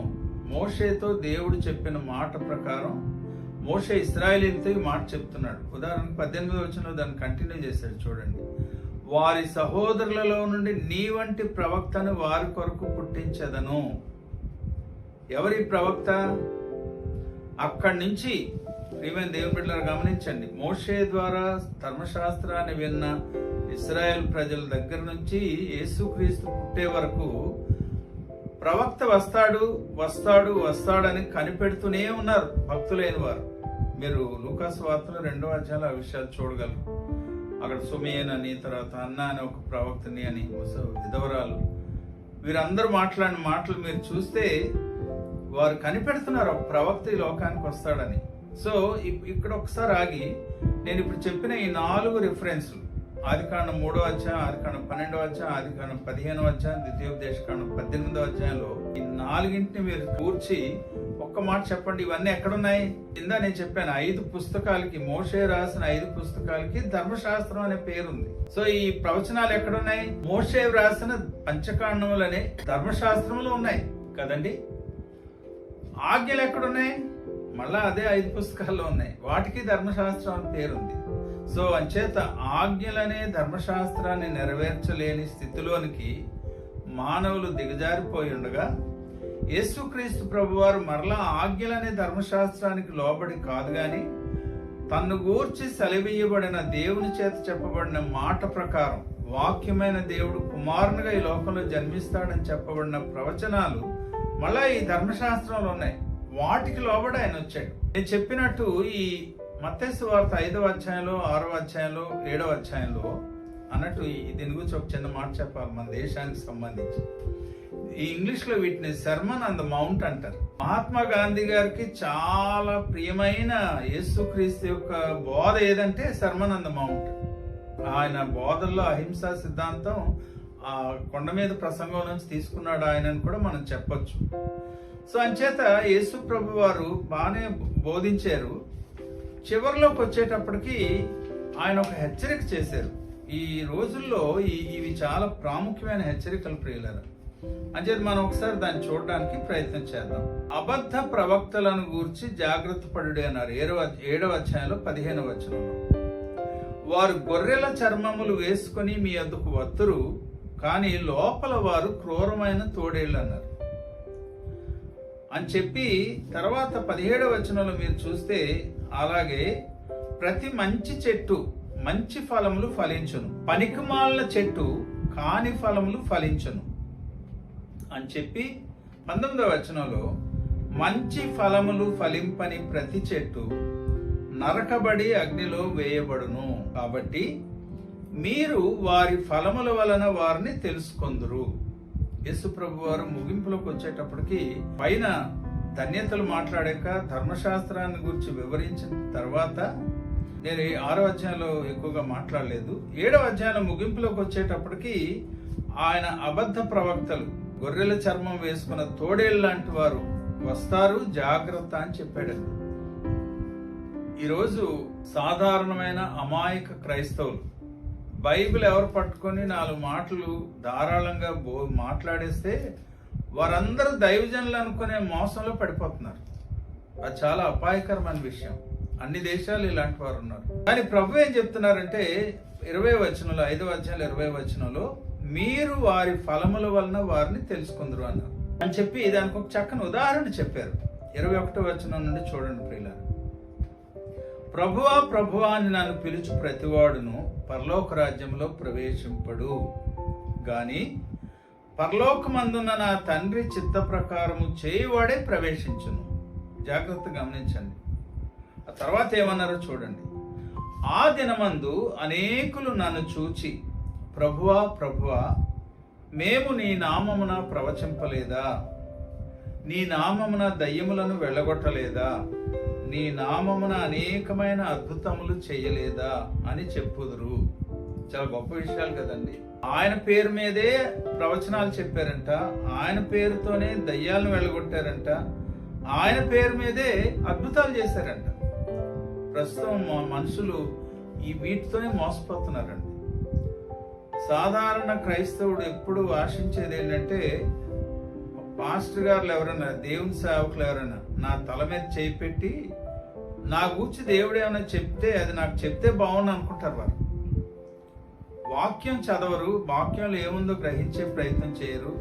మోషేతో దేవుడు చెప్పిన మాట ప్రకారం మోషే ఇశ్రాయేలీయులతో ఈ మాట చెప్తున్నాడు. ఉదాహరణకు 18వ వచనంలో దాన్ని కంటిన్యూ చేశాడు చూడండి. వారి సహోదరులలో నుండి నీ వంటి ప్రవక్తను వారి కొరకు పుట్టించదను. ఎవరి ప్రవక్త? అక్కడి నుంచి ప్రియమైన దేవుని బిడ్డలారా గమనించండి, మోషే ద్వారా ధర్మశాస్త్రాన్ని విన్న ఇశ్రాయేల్ ప్రజల దగ్గర నుంచి యేసుక్రీస్తు పుట్టే వరకు ప్రవక్త వస్తాడని కనిపెడుతూనే ఉన్నారు భక్తులైన వారు. మీరు లూకాసు వార్తలో 2వ అధ్యాయంలో ఆ విషయాలు చూడగలరు. అక్కడ సుమేన్ అని, తర్వాత అన్న అని ఒక ప్రవక్తని అని, విధవరాలు, వీరందరూ మాట్లాడిన మాటలు మీరు చూస్తే వారు కనిపెడుతున్నారు ఒక ప్రవక్త ఈ లోకానికి వస్తాడని. సో ఇక్కడ ఒకసారి ఆగి నేను ఇప్పుడు చెప్పిన ఈ 4 రిఫరెన్స్లు, ఆదికాండం 3వ అధ్యాయం, ఆదికాండం 12వ అధ్యాయం, ఆదికాండం 15వ అధ్యాయం, ద్వితీయోపదేశకాండం 18వ అధ్యాయంలో ఈ 4ని మీరు కూర్చి ఒక్క మాట చెప్పండి, ఇవన్నీ ఎక్కడున్నాయి? కింద నేను చెప్పాను 5 పుస్తకాలకి, మోషే రాసిన 5 పుస్తకాలకి ధర్మశాస్త్రం అనే పేరుంది. సో ఈ ప్రవచనాలు ఎక్కడున్నాయి? మోషే రాసిన పంచకాండములనే ధర్మశాస్త్రంలో ఉన్నాయి కదండి. ఆజ్ఞలు ఎక్కడున్నాయి? మళ్ళా అదే 5 పుస్తకాల్లో ఉన్నాయి. వాటికి ధర్మశాస్త్రం అని పేరుంది. సో అంచేత ఆజ్ఞలనే ధర్మశాస్త్రాన్ని నెరవేర్చలేని స్థితిలోనికి మానవులు దిగజారిపోయి ఉండగా యేసుక్రీస్తు ప్రభువారు మరలా ఆజ్ఞలనే ధర్మశాస్త్రానికి లోబడి కాదు గాని తన్ను గూర్చి సెలవీయబడిన దేవుని చేత చెప్పబడిన మాట ప్రకారం వాక్యమైన దేవుడు కుమారునిగా ఈ లోకంలో జన్మిస్తాడని చెప్పబడిన ప్రవచనాలు మళ్ళా ఈ ధర్మశాస్త్రంలో ఉన్నాయి. వాటికి లోబడి ఆయన వచ్చాడు. నేను చెప్పినట్టు ఈ మత్తయి సువార్త 5వ అధ్యాయంలో 6వ అధ్యాయంలో 7వ అధ్యాయంలో అన్నట్టు దీని గురించి ఒక చిన్న మాట చెప్పాలి మన దేశానికి సంబంధించి. ఈ ఇంగ్లీష్ లో వీటిని సర్మన్ ఆన్ ద మౌంట్ అంటారు. మహాత్మా గాంధీ గారికి చాలా ప్రియమైన యేసుక్రీస్తు యొక్క బోధ ఏదంటే సర్మన్ ఆన్ ద మౌంట్. ఆయన బోధల్లో అహింసా సిద్ధాంతం ఆ కొండ మీద ప్రసంగం నుంచి తీసుకున్నాడు ఆయనని కూడా మనం చెప్పొచ్చు. సో అంచేత యేసు ప్రభు వారు బాగానే బోధించారు. చివరిలోకి వచ్చేటప్పటికి ఆయన ఒక హెచ్చరిక చేశారు. ఈ రోజుల్లో ఇవి చాలా ప్రాముఖ్యమైన హెచ్చరికలు ప్రియులారా. అంచేత మనం ఒకసారి దాన్ని చూడడానికి ప్రయత్నం చేద్దాం. అబద్ధ ప్రవక్తలను గూర్చి జాగ్రత్త పడుడి అన్నారు 7వ అధ్యాయంలో 15వ వచనంలో. వారు గొర్రెల చర్మములు వేసుకొని మీ వద్దకు వత్తురు, కానీ లోపల వారు క్రూరమైన తోడేళ్ళు అన్నారు అని చెప్పి తర్వాత 17వ వచనంలో మీరు చూస్తే అలాగే ప్రతి మంచి చెట్టు మంచి ఫలములు ఫలించును, పనికిమాలిన చెట్టు కాని ఫలములు ఫలించును అని చెప్పి 19వ వచనంలో మంచి ఫలములు ఫలింపని ప్రతి చెట్టు నరకబడి అగ్నిలో వేయబడును, కాబట్టి మీరు వారి ఫలముల వలన వారిని తెలుసుకొందురు. యేసు ప్రభు వారు ముగింపులోకి వచ్చేటప్పటికి పైన ధన్యతలు మాట్లాడాక ధర్మశాస్త్రాన్ని గురించి వివరించిన తర్వాత నేను 6వ అధ్యాయంలో ఎక్కువగా మాట్లాడలేదు. 7వ అధ్యాయంలో ముగింపులోకి వచ్చేటప్పటికి ఆయన అబద్ధ ప్రవక్తలు గొర్రెల చర్మం వేసుకున్న తోడేళ్ళు లాంటి వారు వస్తారు, జాగ్రత్త అని చెప్పాడండి. ఈరోజు సాధారణమైన అమాయక క్రైస్తవులు బైబిల్ ఎవరు పట్టుకొని 4 మాటలు ధారాళంగా మాట్లాడేస్తే వారందరూ దైవజనులు అనుకునే మోసంలో పడిపోతున్నారు. అది చాలా అపాయకరమైన విషయం. అన్ని దేశాలు ఇలాంటి వారు ఉన్నారు. కానీ ప్రభు ఏం చెప్తున్నారంటే 20వ వచనంలో 5వ అధ్యాయంలో 20వ వచనంలో మీరు వారి ఫలముల వలన వారిని తెలుసుకుందరు అన్నారు అని చెప్పి దానికి ఒక చక్కని ఉదాహరణ చెప్పారు. 21వ వచనం నుండి చూడండి ప్రియులారా. ప్రభువా ప్రభువా అని నన్ను పిలుచు ప్రతివాడును పరలోక రాజ్యంలో ప్రవేశింపడు, గాని పరలోకమందున్న నా తండ్రి చిత్త ప్రకారము చేయువాడే ప్రవేశించును. జాగ్రత్త గమనించండి. ఆ తర్వాత ఏమన్నారో చూడండి. ఆ దినమందు అనేకులు నన్ను చూచి ప్రభువా ప్రభువా మేము నీ నామమున ప్రవచింపలేదా, నీ నామమున దయ్యములను వెళ్ళగొట్టలేదా, నీ నామమున అనేకమైన అద్భుతములు చేయలేదా అని చెప్పుదురు. చాలా గొప్ప విషయాలు కదండి. ఆయన పేరు మీదే ప్రవచనాలు చెప్పారంట, ఆయన పేరుతోనే దయ్యాలను వెళ్ళగొట్టారంట, ఆయన పేరు మీదే అద్భుతాలు చేశారంట. ప్రస్తుతం మనుషులు ఈ వీటితోనే మోసపోతున్నారండి. సాధారణ క్రైస్తవుడు ఎప్పుడు ఆశించేది ఏంటంటే పాస్టర్ గారులు ఎవరైనా దేవుని సేవకులు ఎవరైనా నా తల మీద చేయి పెట్టి నా గూర్చి దేవుడు ఏమైనా చెప్తే అది నాకు చెప్తే బాగుండు అనుకుంటారు. వారు వాక్యం చదవరు, వాక్యంలో ఏముందో గ్రహించే ప్రయత్నం చేయరు.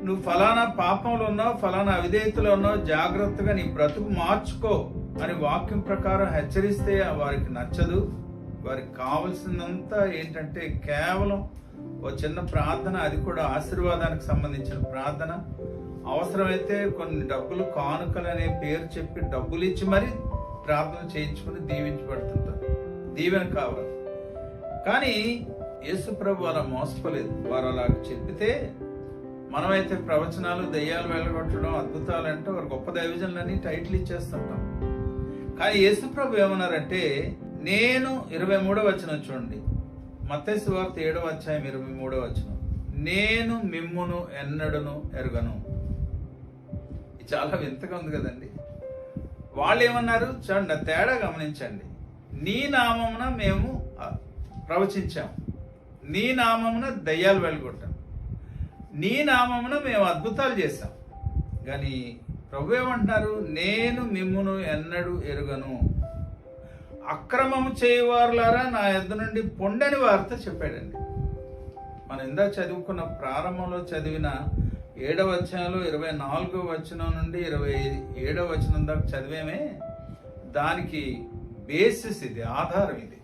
నువ్వు ఫలానా పాపంలో ఉన్నావు, ఫలానా అవిధేయతలో ఉన్నావు, జాగ్రత్తగా నీ బ్రతుకు మార్చుకో అని వాక్యం ప్రకారం హెచ్చరిస్తే వారికి నచ్చదు. వారికి కావలసిందంతా ఏంటంటే కేవలం ఓ చిన్న ప్రార్థన, అది కూడా ఆశీర్వాదానికి సంబంధించిన ప్రార్థన. అవసరమైతే కొన్ని డబ్బులు కానుకలు అనే పేరు చెప్పి డబ్బులు ఇచ్చి మరి ప్రార్థన చేయించుకుని దీవించబడుతుంటారు. దీవెన కావాలి. కానీ యేసు ప్రభు అలా మోసపోలేదు. వారు అలా చెప్పితే మనమైతే ప్రవచనాలు, దయ్యాలు వెళ్ళగొట్టడం, అద్భుతాలు అంటే వారు గొప్ప దైవజనులని టైటిల్ ఇచ్చేస్తుంటాం. కానీ యేసు ప్రభు ఏమన్నారంటే నేను 23వ వచనం చూడండి. మత్తయి సువార్త 7వ అధ్యాయం 23వ వచనం. నేను మిమ్మును ఎన్నడను ఎరుగను. చాలా వింతగా ఉంది కదండి. వాళ్ళు ఏమన్నారు చూడండి, తేడా గమనించండి. నీ నామమున మేము ప్రవచించాం, నీ నామమున దయ్యాలు వెళ్ళగొట్టాం, నీ నామమున మేము అద్భుతాలు చేశాం. కానీ ప్రభు ఏమంటున్నారు, నేను మిమ్మును ఎన్నడూ ఎరుగను, అక్రమము చేయవారులారా నా యొద్ద నుండి పొండని వారితో చెప్పాడండి. మనం ఇందాక చదువుకున్న ప్రారంభంలో చదివిన 7వ అధ్యాయంలో 24వ వచనం నుండి 27వ వచనం దాకా చదివేమే, దానికి బేసిస్ ఇది, ఆధారం ఇది.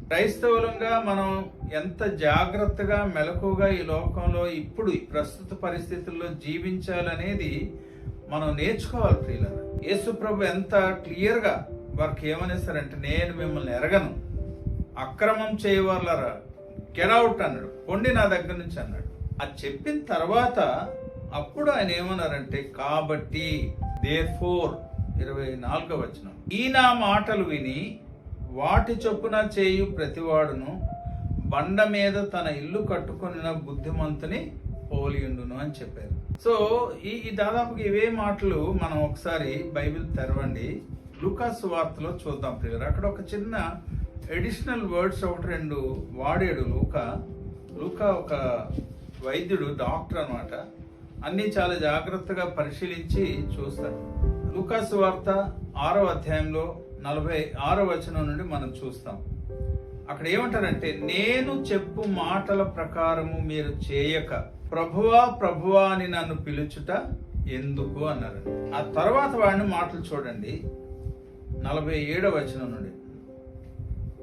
క్రైస్తవులంగా మనం ఎంత జాగ్రత్తగా మెలకుగా ఈ లోకంలో ఇప్పుడు ప్రస్తుత పరిస్థితుల్లో జీవించాలనేది మనం నేర్చుకోవాలి ప్రియులారా. యేసు ప్రభు ఎంత క్లియర్గా వారికి ఏమనేసారంటే, నేను మిమ్మల్ని ఎరగను, అక్రమం చేయవాళ్ళరా గెట్ అవుట్ అన్నాడు, పొండి నా దగ్గర నుంచి అన్నాడు. అది చెప్పిన తర్వాత అప్పుడు ఆయన ఏమన్నారంటే, కాబట్టి దేర్ఫోర్ 24వ వచనం, ఈ నా మాటలు విని వాటి చొప్పున చేయు ప్రతివాడును బండ మీద తన ఇల్లు కట్టుకొనిన బుద్ధిమంతుని పోలియుండును అని చెప్పారు. సో ఈ దాదాపుగా ఇవే మాటలు మనం ఒకసారి బైబిల్ తెరవండి, లూకా సువార్తలో చూద్దాం ప్రియులు. అక్కడ ఒక చిన్న అడిషనల్ వర్డ్స్ ఒకటి రెండు వాడాడు లూకా ఒక వైద్యుడు, డాక్టర్ అనమాట. అన్నీ చాలా జాగ్రత్తగా పరిశీలించి చూస్తాడు. లూకా సువార్త 6వ అధ్యాయంలో 46వ వచనం నుండి మనం చూస్తాం. అక్కడ ఏమంటారంటే, నేను చెప్పు మాటల ప్రకారము మీరు చేయక ప్రభువా ప్రభువా అని నన్ను పిలుచుట ఎందుకు అన్నారు. ఆ తర్వాత వాడిని మాటలు చూడండి, 47వ వచనం నుండి.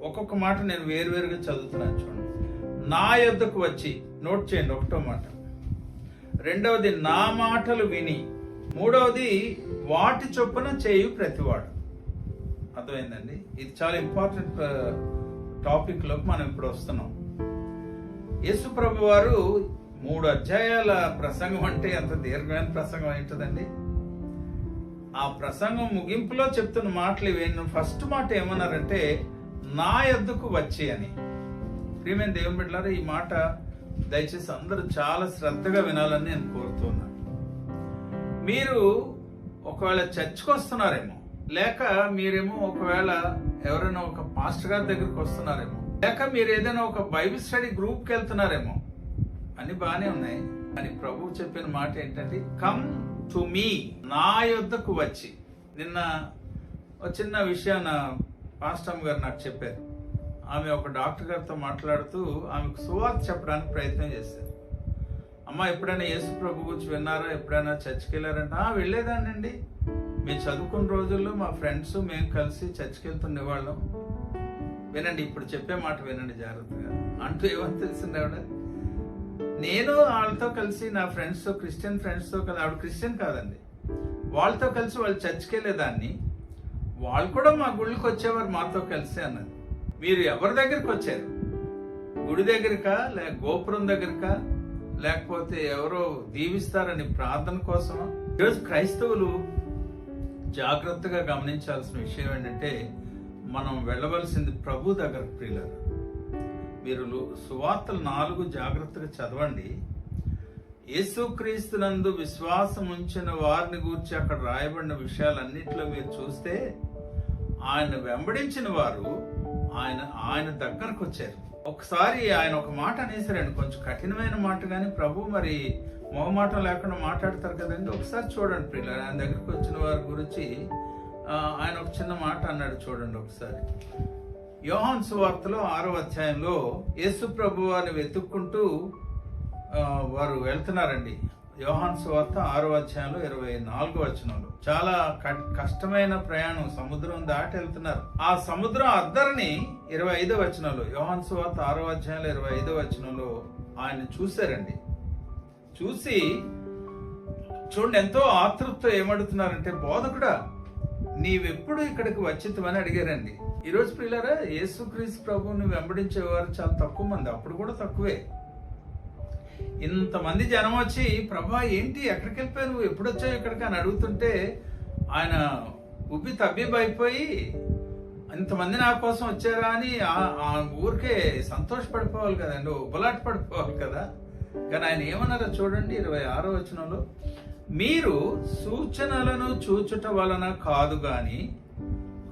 ఒక్కొక్క మాట నేను వేరువేరుగా చదువుతున్నాను చూడండి. నా యొద్దకు వచ్చి, నోట్ చేయండి, ఒకటో మాట. రెండవది నా మాటలు విని. మూడవది వాటి చొప్పున చేయు ప్రతివాడు. అర్థమైందండి? ఇది చాలా ఇంపార్టెంట్ టాపిక్ లోకి మనం ఇప్పుడు వస్తున్నాం. యేసు ప్రభు వారు 3 అధ్యాయాల ప్రసంగం అంటే ఎంత దీర్ఘమైన ప్రసంగం ఏంటదండి. ఆ ప్రసంగం ముగింపులో చెప్తున్న మాటలు ఇవేంటి. ఫస్ట్ మాట ఏమన్నారంటే, నా యొద్దకు వచ్చి అని. ప్రియమైన దేవుని బిడ్డలారా, ఈ మాట దయచేసి అందరూ చాలా శ్రద్ధగా వినాలని నేను కోరుతున్నాను. మీరు ఒకవేళ చర్చ్కి వస్తున్నారేమో, లేక మీరేమో ఒకవేళ ఎవరైనా ఒక పాస్టర్ గారి దగ్గరికి వస్తున్నారేమో, లేక మీరు ఏదైనా ఒక బైబిల్ స్టడీ గ్రూప్కి వెళ్తున్నారేమో, అన్ని బాగానే ఉన్నాయి. అని ప్రభువు చెప్పిన మాట ఏంటంటే, కమ్ టు మీ, నా యొద్దకు వచ్చి. నిన్న ఒక చిన్న విషయం నా పాస్టర్ గారు నాకు చెప్పారు. ఆమె ఒక డాక్టర్ గారితో మాట్లాడుతూ ఆమెకు సువార్త చెప్పడానికి ప్రయత్నం చేశారు. అమ్మ, ఎప్పుడైనా యేసు ప్రభు గురించి విన్నారా, ఎప్పుడైనా చర్చికి వెళ్ళారంటే, వెళ్ళేదానండి. మేము చదువుకున్న రోజుల్లో మా ఫ్రెండ్స్ మేము కలిసి చర్చికి వెళ్తుండేవాళ్ళం. వినండి, ఇప్పుడు చెప్పే మాట వినండి జాగ్రత్తగా. అంటూ ఏమని తెలిసింది ఆవిడ, నేను వాళ్ళతో కలిసి నా ఫ్రెండ్స్తో, క్రిస్టియన్ ఫ్రెండ్స్తో కలిసి, ఆవిడ క్రిస్టియన్ కాదండి, వాళ్ళతో కలిసి వాళ్ళు చర్చికి వెళ్ళేదాన్ని, వాళ్ళు కూడా మా గుళ్ళకి వచ్చేవారు మాతో కలిసి అన్నది. మీరు ఎవరి దగ్గరికి వచ్చారు? గుడి దగ్గరకా, లేక గోపురం దగ్గరకా, లేకపోతే ఎవరో దీవిస్తారని ప్రార్థన కోసమా? ఈరోజు క్రైస్తవులు జాగ్రత్తగా గమనించాల్సిన విషయం ఏంటంటే, మనం వెళ్ళవలసింది ప్రభు దగ్గరకు ప్రియులారా. మీరు సువార్తలు 4 జాగ్రత్తగా చదవండి. యేసుక్రీస్తునందు విశ్వాసం ఉంచిన వారిని గూర్చి అక్కడ రాయబడిన విషయాలన్నింటిలో మీరు చూస్తే, ఆయన వెంబడించిన వారు ఆయన దగ్గరకు వచ్చారు. ఒకసారి ఆయన ఒక మాట అనేసారండి, కొంచెం కఠినమైన మాట, కానీ ప్రభు మరి మొహమాటం లేకుండా మాట్లాడతారు కదండి. ఒకసారి చూడండి ప్రియులారా, ఆయన దగ్గరకు వచ్చిన వారి గురించి ఆయన ఒక చిన్న మాట అన్నాడు చూడండి ఒకసారి. యోహాను సువార్తలో 6వ అధ్యాయంలో యేసు ప్రభు వారిని వెతుక్కుంటూ వారు వెళ్తున్నారండి. యోహాను సువార్త 6వ అధ్యాయంలో 24వ వచనంలో చాలా కష్టమైన ప్రయాణం, సముద్రం దాటి వెళ్తున్నారు. ఆ సముద్రం అద్దరిని 25వ వచనంలో, యోహాను సువార్త 6వ అధ్యాయంలో 25వ వచనంలో ఆయన చూశారండి. చూసి చూడండి, ఎంతో ఆతృతతో ఏమడుతున్నారంటే, బోధకుడా నీవెప్పుడు ఇక్కడికి వచ్చితమని అడిగారండి. ఈరోజు ప్రియులారా, యేసుక్రీస్తు ప్రభువుని వెంబడించేవారు చాలా తక్కువ మంది, అప్పుడు కూడా తక్కువే. ఇంతమంది జనం వచ్చి, ప్రభా ఏంటి, ఎక్కడికి వెళ్ళిపోయి నువ్వు, ఎప్పుడు వచ్చావు ఇక్కడికి అని అడుగుతుంటే, ఆయన ఉబ్బి తబ్బిబ్బైపోయి, ఇంతమంది నా కోసం వచ్చారా అని ఆ ఊరికే సంతోషపడిపోవాలి కదండి, ఉబ్బలాట పడిపోవాలి కదా. కానీ ఆయన ఏమన్నారో చూడండి 26వ వచనంలో, మీరు సూచనలను చూచుట వలన కాదు గాని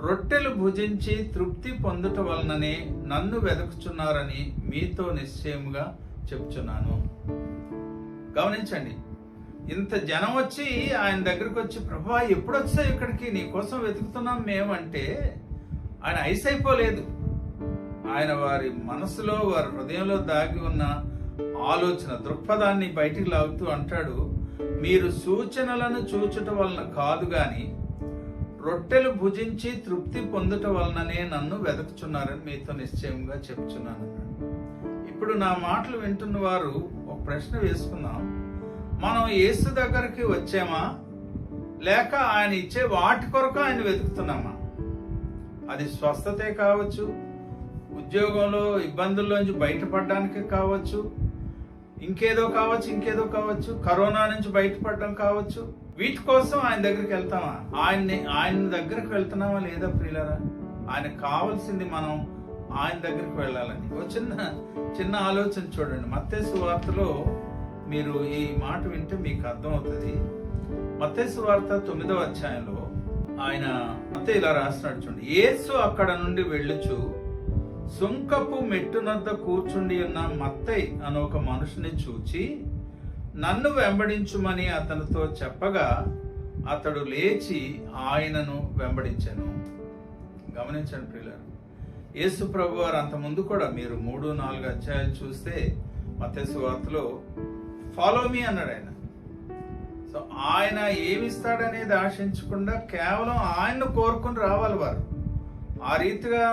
రొట్టెలు భుజించి తృప్తి పొందుట వలననే నన్ను వెతుకుచున్నారని మీతో నిశ్చయముగా చెప్తున్నాను. గమనించండి, ఇంత జనం వచ్చి ఆయన దగ్గరకు వచ్చి, ప్రభా ఎప్పుడు వచ్చావు ఇక్కడికి, నీ కోసం వెతుకుతున్నాం మేమంటే, ఆయన ఐస్ అయిపోలేదు. ఆయన వారి మనసులో, వారి హృదయంలో దాగి ఉన్న ఆలోచన దృక్పథాన్ని బయటికి లాగుతూ అంటాడు, మీరు సూచనలను చూచుట వలన కాదు గాని రొట్టెలు భుజించి తృప్తి పొందుట వలననే నన్ను వెతుకుచున్నారని మీతో నిశ్చయంగా చెప్తున్నాను. ఇప్పుడు నా మాటలు వింటున్న వారు ఒక ప్రశ్న వేసుకుందాం. మనం యేసు దగ్గరికి వచ్చామా, లేక ఆయన ఇచ్చే వాటి కొరకు ఆయన వెతుకుతున్నామా? అది స్వస్థతే కావచ్చు, ఉద్యోగంలో ఇబ్బందుల్లోంచి బయటపడడానికి కావచ్చు, ఇంకేదో కావచ్చు, కరోనా నుంచి బయటపడడం కావచ్చు. వీటి కోసం ఆయన దగ్గరికి వెళ్తామా? ఆయన దగ్గరికి వెళ్తున్నామా లేదా ప్రియులారా? ఆయనకు కావాల్సింది మనం ఆయన దగ్గరికి వెళ్ళాలని. ఒక చిన్న ఆలోచన చూడండి. మత్తయి సువార్తలో మీరు ఈ మాట వింటే మీకు అర్థమవుతుంది. మత్తయి సువార్త 9వ అధ్యాయంలో ఆయన మత్తయి ఇలా రాస్తున్నాడు చూడండి. యేసు అక్కడ నుండి వెళ్ళుచు సుంకపు మెట్టునద్ద కూర్చుండి ఉన్న మత్తయి అనే ఒక మనుషుని చూచి నన్ను వెంబడించుమని అతనితో చెప్పగా అతడు లేచి ఆయనను వెంబడించాను. గమనించండి ప్రియులారా, యేసు ప్రభు వారు అంత ముందు కూడా మీరు 3-4 అధ్యాయాలు చూస్తే మత్తయి సువార్తలో ఫాలో మీ అన్నాడు ఆయన. సో ఆయన ఏమిస్తాడనేది ఆశించకుండా కేవలం ఆయన్ను కోరుకుని రావాలి వారు. ఆ రీతిగా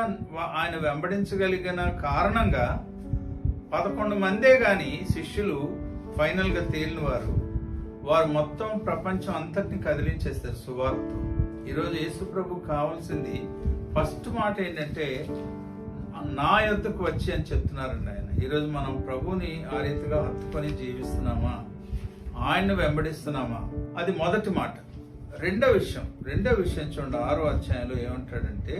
ఆయన వెంబడించగలిగిన కారణంగా 11 మందే గాని శిష్యులు ఫైనల్ గా తేలిన వారు మొత్తం ప్రపంచం అంతటిని కదిలించేస్తారు సువార్త. ఈరోజు యేసు ప్రభు కావాల్సింది ఫస్ట్ మాట ఏంటంటే నా యొద్దకు వచ్చి అని చెప్తున్నారండి ఆయన. ఈరోజు మనం ప్రభుని ఆ రీతిగా హత్తుకొని జీవిస్తున్నామా, ఆయన్ని వెంబడిస్తున్నామా? అది మొదటి మాట. రెండో విషయం చూడండి, 6వ అధ్యాయంలో ఏమంటాడంటే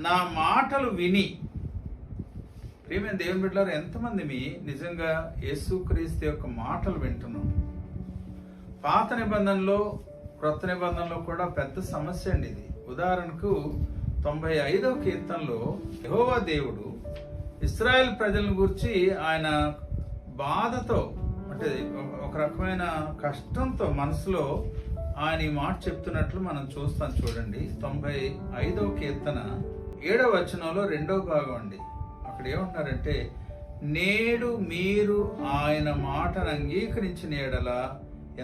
నా మాటలు విని. ప్రియమైన దేవుని బిడ్డలారా, ఎంతమంది నిజంగా యేసుక్రీస్తు యొక్క మాటలు వింటున్నాం? పాత నిబంధనలో క్రొత్త నిబంధనలో కూడా పెద్ద సమస్య అండి ఇది. ఉదాహరణకు 95వ కీర్తనలో యెహోవా దేవుడు ఇశ్రాయేల్ ప్రజలను గురించి ఆయన బాధతో, అంటే ఒక రకమైన కష్టంతో మనసులో ఆయన ఈ మాట చెప్తున్నట్లు మనం చూస్తాం. చూడండి 95వ కీర్తన 7వ వచనంలో 2వ భాగం అండి. అక్కడ ఏమంటున్నారంటే నేడు మీరు ఆయన మాటను అంగీకరించిన ఎడల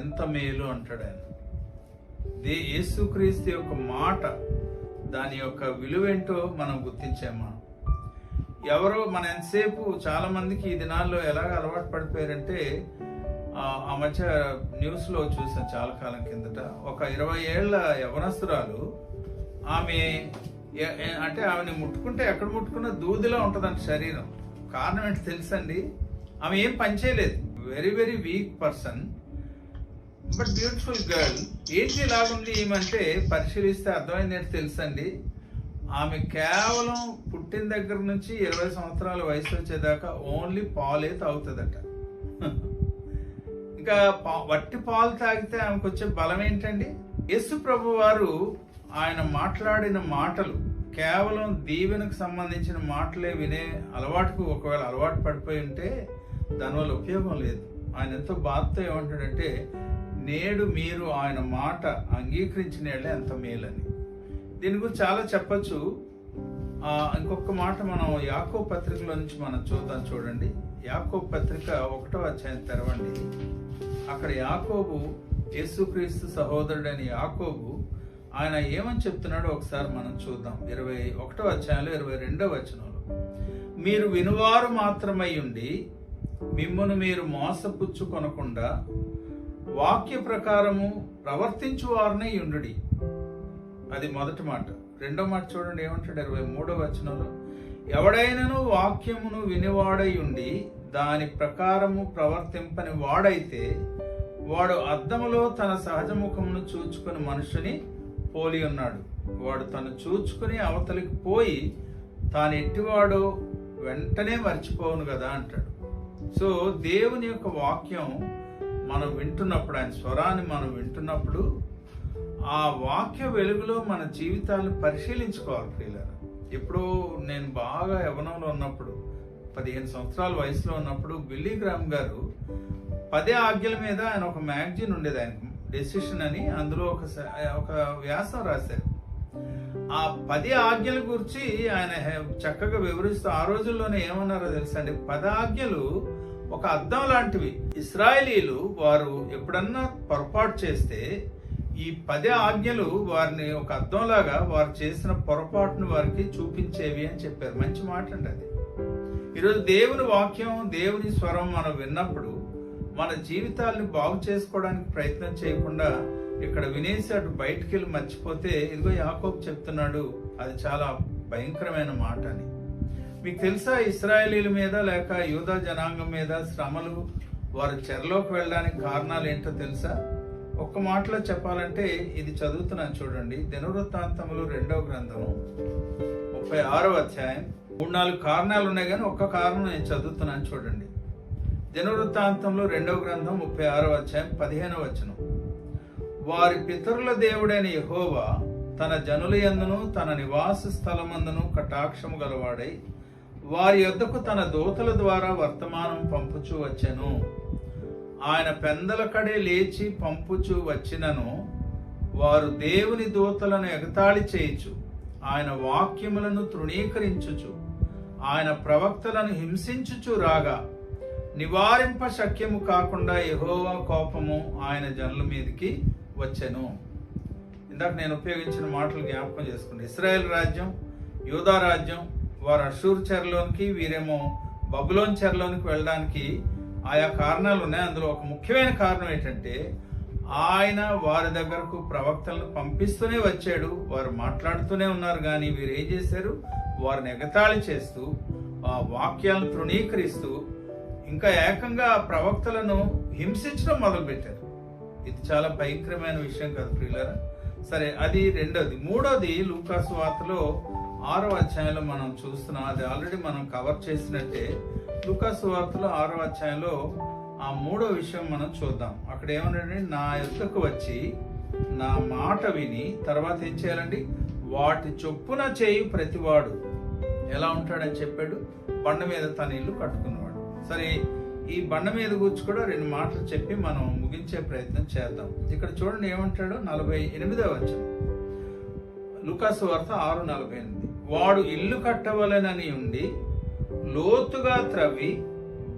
ఎంత మేలు అంటాడు ఆయన. యేసుక్రీస్తు యొక్క మాట, దాని యొక్క విలువేంటో మనం గుర్తించామా? ఎవరో మన ఎంతసేపు చాలా మందికి ఈ దినాల్లో ఎలాగ అలవాటు పడిపోయారంటే, ఆ మధ్య న్యూస్ లో చూసాం చాలా కాలం కిందట, ఒక 20 ఏళ్ల యవనస్తురాలు, ఆమె అంటే ఆమెని ముట్టుకుంటే ఎక్కడ ముట్టుకున్నా దూదిలా ఉంటుందంట శరీరం. కారణం ఏంటి తెలుసండి? ఆమె ఏం పని చేయలేదు, very very weak person, but beautiful girl. ఏంటి ఇలాగుంది ఏమంటే పరిశీలిస్తే అర్థమైంది ఏంటి తెలుసండి? ఆమె కేవలం పుట్టిన దగ్గర నుంచి 20 సంవత్సరాల వయసు వచ్చేదాకా ఓన్లీ పాలే తాగుతుందట. ఇంకా వట్టి పాలు తాగితే ఆమెకు వచ్చే బలం ఏంటండి? యేసు ప్రభు వారు ఆయన మాట్లాడిన మాటలు కేవలం దీవెనకు సంబంధించిన మాటలే వినే అలవాటుకు ఒకవేళ అలవాటు పడిపోయి ఉంటే దానివల్ల ఉపయోగం లేదు. ఆయన ఎంతో బాధతో ఏమంటాడంటే నేడు మీరు ఆయన మాట అంగీకరించిన ఎంత మేలని. దీని గురించి చాలా చెప్పచ్చు. ఇంకొక మాట మనం యాకోబు పత్రికలో నుంచి మనం చూద్దాం. చూడండి, యాకోబు పత్రిక 1వ అధ్యాయం తెరవండి. అక్కడ యాకోబు, యేసుక్రీస్తు సహోదరుడని యాకోబు, ఆయన ఏమని చెప్తున్నాడో ఒకసారి మనం చూద్దాం. 21వ అధ్యాయంలో 22వ వచనంలో మీరు వినువారు మాత్రమై ఉండి మిమ్మును మీరు మోసపుచ్చుకొనకుండా వాక్య ప్రకారము ప్రవర్తించువారనై ఉండుడి. అది మొదటి మాట. రెండో మాట చూడండి ఏమంటాడు 23వ వచనంలో ఎవడైనను వాక్యమును వినివాడై ఉండి దాని ప్రకారము ప్రవర్తింపని వాడైతే వాడు అద్దములో తన సహజ ముఖమును చూచుకుని మనుషుని పోలి ఉన్నాడు. వాడు తను చూచుకుని అవతలికి పోయి తాను ఎట్టివాడో వెంటనే మర్చిపోవును కదా అంటాడు. సో దేవుని యొక్క వాక్యం మనం వింటున్నప్పుడు, ఆయన స్వరాన్ని మనం వింటున్నప్పుడు ఆ వాక్య వెలుగులో మన జీవితాలను పరిశీలించుకోవాలి ప్రియులారా. ఎప్పుడో నేను బాగా యవ్వనంలో ఉన్నప్పుడు, 15 సంవత్సరాల వయసులో ఉన్నప్పుడు, బిల్లీ గ్రామ్ గారు 10 ఆజ్ఞల మీద ఆయన ఒక మ్యాగజైన్ ఉండేది, ఆయనకు డెసిషన్ అని. అందులో ఒక వ్యాసం రాశారు. ఆ 10 ఆజ్ఞల గురించి ఆయన చక్కగా వివరిస్తూ ఆ రోజుల్లోనే ఏమన్నారో తెలుసా అండి, 10 ఆజ్ఞలు ఒక అద్దం లాంటివి. ఇశ్రాయేలీలు వారు ఎప్పుడన్నా పొరపాటు చేస్తే ఈ 10 ఆజ్ఞలు వారిని ఒక అద్దంలాగా వారు చేసిన పొరపాటును వారికి చూపించేవి అని చెప్పారు. మంచి మాట అండి అది. ఈరోజు దేవుని వాక్యం, దేవుని స్వరం మనం విన్నప్పుడు మన జీవితాలను బాగు చేసుకోవడానికి ప్రయత్నం చేయకుండా ఇక్కడ వినేసి అటు బయటికి వెళ్ళి మర్చిపోతే, ఇదిగో యాకోబు చెప్తున్నాడు, అది చాలా భయంకరమైన మాట అని. మీకు తెలుసా, ఇశ్రాయేలీల మీద లేక యూదా జనాంగం మీద శ్రమలు, వారు చెరలోకి వెళ్ళడానికి కారణాలు ఏంటో తెలుసా? ఒక్క మాటలో చెప్పాలంటే ఇది చదువుతున్నాను చూడండి, దినవృత్తాంతములు 2వ గ్రంథము 36వ అధ్యాయం. 3-4 కారణాలు ఉన్నాయి కానీ ఒక్క కారణం నేను చదువుతున్నాను చూడండి. దినవృత్తాంతంలో 2వ గ్రంథం 36వ అధ్యాయం 15వ వచనం. వారి పితరుల దేవుడైన యెహోవా తన జనుల యందును తన నివాస స్థలమందును కటాక్షము గలవాడై వారి యొద్దకు తన దూతల ద్వారా వర్తమానం పంపుచూ వచ్చెను. ఆయన పెందల కడే లేచి పంపుచూ వచ్చినను వారు దేవుని దూతలను ఎగతాళి చేయుచు, ఆయన వాక్యములను తృణీకరించుచు, ఆయన ప్రవక్తలను హింసించుచు రాగా నివారింప శక్యము కాకుండా యెహోవా కోపము ఆయన జనుల మీదకి వచ్చెను. ఇందాక నేను ఉపయోగించిన మాటలు జ్ఞాపకం చేసుకోండి. ఇశ్రాయేల్ రాజ్యం, యూదా రాజ్యం, వారు అషూర్ చెరలోనికి, వీరేమో బబులోన్ చెరలోనికి వెళ్ళడానికి ఆయా కారణాలు ఉన్నాయి. అందులో ఒక ముఖ్యమైన కారణం ఏంటంటే, ఆయన వారి దగ్గరకు ప్రవక్తలను పంపిస్తూనే వచ్చాడు, వారు మాట్లాడుతూనే ఉన్నారు, కానీ వీరు ఏం చేశారు? వారిని ఎగతాళి చేస్తూ, ఆ వాక్యాలను తృణీకరిస్తూ, ఇంకా ఏకంగా ప్రవక్తలను హింసించడం మొదలుపెట్టారు. ఇది చాలా భయంకరమైన విషయం కదా ప్రియులారా. సరే, అది రెండోది. మూడోది లూకాసు వార్తలో 6వ అధ్యాయంలో మనం చూస్తున్నాం. అది ఆల్రెడీ మనం కవర్ చేసినట్టే. లూకాసు వార్తలో 6వ అధ్యాయంలో ఆ 3వ విషయం మనం చూద్దాం. అక్కడ ఏమన్నాడంటే, నా యొద్దకు వచ్చి నా మాట విని తర్వాత ఏం చేయాలండి? వాటి చొప్పున చేయు ప్రతివాడు ఎలా ఉంటాడని చెప్పాడు? బండ మీద తన ఇల్లు కట్టుకున్నవాడు. సరే, ఈ బండ మీద కూర్చు కూడా 2 మాటలు చెప్పి మనం ముగించే ప్రయత్నం చేద్దాం. ఇక్కడ చూడండి ఏమంటాడు, 48వ వచనం, లూకాసు వార్త 6:48. వాడు ఇల్లు కట్టవలెనని ఉండి లోతుగా త్రవ్వి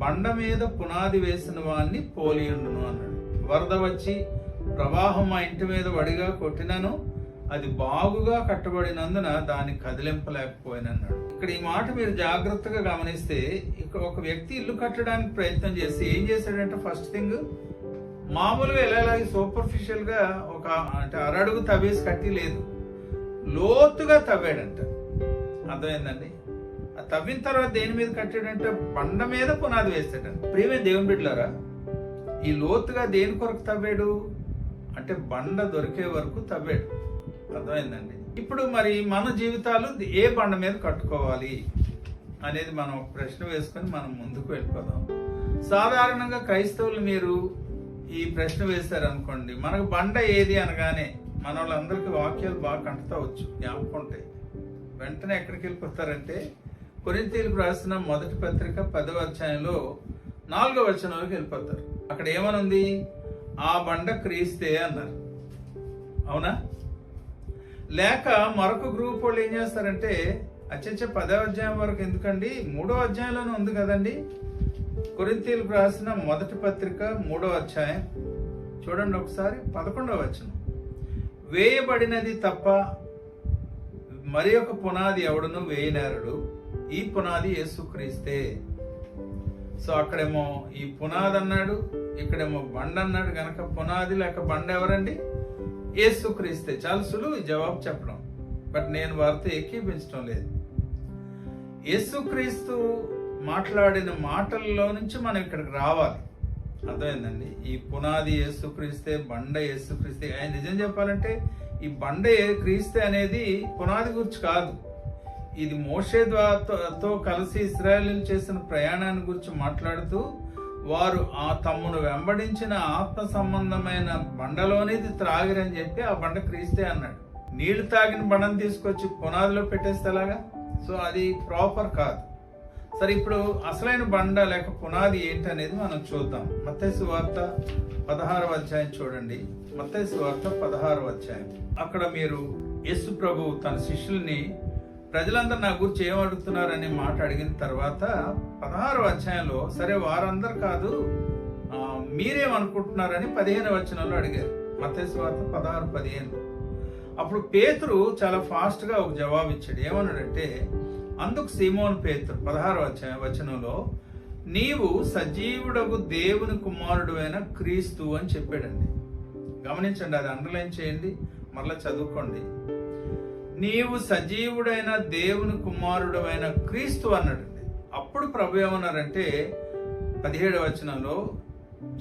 బండ మీద పునాది వేసిన వాడిని పోలియుండును అన్నాడు. వరద వచ్చి ప్రవాహం ఆ ఇంటి మీద వడిగా కొట్టినను అది బాగుగా కట్టబడినందున దాన్ని కదిలింపలేకపోయినన్నాడు. ఇక్కడ ఈ మాట మీరు జాగ్రత్తగా గమనిస్తే, ఇక్కడ ఒక వ్యక్తి ఇల్లు కట్టడానికి ప్రయత్నం చేసి ఏం చేశాడంటే, ఫస్ట్ థింగ్ మామూలుగా ఎలా సూపర్ఫిషియల్ గా ఒక అంటే అరడుగు తవ్వేసి కట్టి లేదు, లోతుగా తవ్వాడంట. అర్థమైందండి? ఆ తవ్విన తర్వాత దేని మీద కట్టాడంటే బండ మీద పునాది వేస్తాడంట. ప్రియమే దేవుని బిడ్డలారా, ఈ లోతుగా దేని కొరకు తవ్వాడు అంటే బండ దొరికే వరకు తవ్వాడు. అర్థమైందండి? ఇప్పుడు మరి మన జీవితాలు ఏ బండ మీద కట్టుకోవాలి అనేది మనం ఒక ప్రశ్న వేసుకొని మనం ముందుకు వెళ్ళిపోదాం. సాధారణంగా క్రైస్తవులు మీరు ఈ ప్రశ్న వేశారు అనుకోండి, మనకు బండ ఏది అనగానే మన వాళ్ళందరికీ వాక్యాలు బాగా కంటుతావచ్చు, జ్ఞాపకం ఉంటాయి. వెంటనే ఎక్కడికి వెళ్ళిపోతారంటే, కొరింథీయులకు రాసిన మొదటి పత్రిక 10వ అధ్యాయంలో 4వ వచనంలోకి వెళ్ళిపోతారు. అక్కడ ఏమనుంది? ఆ బండ క్రీస్తే అన్నారు. అవునా? లేక మరొక గ్రూప్ వాళ్ళు ఏం చేస్తారంటే, అచ్చచ్చ 10వ అధ్యాయం వరకు ఎందుకండి, 3వ అధ్యాయంలోనే ఉంది కదండి. కొరింథీయులకు రాసిన మొదటి పత్రిక 3వ అధ్యాయం చూడండి ఒకసారి, 11వ వచనం. వేయబడినది తప్ప మరి ఒక పునాది ఎవడును వేయనేరడు, ఈ పునాది యేసుక్రీస్తే. సో అక్కడేమో ఈ పునాది అన్నాడు, ఇక్కడేమో బండ అన్నాడు. గనక పునాది లేక బండ ఎవరండి? యేసుక్రీస్తే. చాలా సులువు జవాబు చెప్పడం, బట్ నేను వారితో ఏకీపించడం లేదు. యేసుక్రీస్తు మాట్లాడిన మాటల్లో నుంచి మనం ఇక్కడికి రావాలి. అర్థమైందండి? ఈ పునాది యేసుక్రీస్తే, బండ యేసుక్రీస్తే. ఆయన నిజం చెప్పాలంటే ఈ బండ క్రీస్తే అనేది పునాది గురించి కాదు, ఇది మోషే తో కలిసి ఇశ్రాయేలీయులు చేసిన ప్రయాణాన్ని గురించి మాట్లాడుతూ, వారు ఆ తమ్మును వెంబడించిన ఆత్మ సంబంధమైన బండలోనేది త్రాగిరని చెప్పి ఆ బండ క్రీస్తే అన్నాడు. నీళ్లు తాగిన బండను తీసుకొచ్చి పునాదిలో పెట్టేస్తే ఎలాగా? సో అది ప్రాపర్ కాదు. సరే, ఇప్పుడు అసలైన బండ లేక పునాది ఏంటి అనేది మనం చూద్దాం. మత్తయి సువార్త 16వ అధ్యాయం చూడండి. మత్తయి సువార్త 16వ అధ్యాయం. అక్కడ మీరు యేసు ప్రభు తన శిష్యుల్ని ప్రజలందరూ నా గురించి ఏం అడుగుతున్నారనే మాట అడిగిన తర్వాత 16వ అధ్యాయంలో సరే వారందరూ కాదు మీరేమనుకుంటున్నారని 15వ వచనంలో అడిగారు. మత్తయి సువార్త 16:15. అప్పుడు పేతురు చాలా ఫాస్ట్ గా ఒక జవాబు ఇచ్చాడు. ఏమన్నాడంటే, అందుకు సీమోను పేతురు 16వ వచనంలో నీవు సజీవుడగు దేవుని కుమారుడు అయిన క్రీస్తు అని చెప్పాడండి. గమనించండి, అది అండర్లైన్ చేయండి, మరలా చదువుకోండి. నీవు సజీవుడైన దేవుని కుమారుడు అయిన క్రీస్తు అన్నాడండి. అప్పుడు ప్రభు ఏమన్నారంటే 17వ వచనంలో,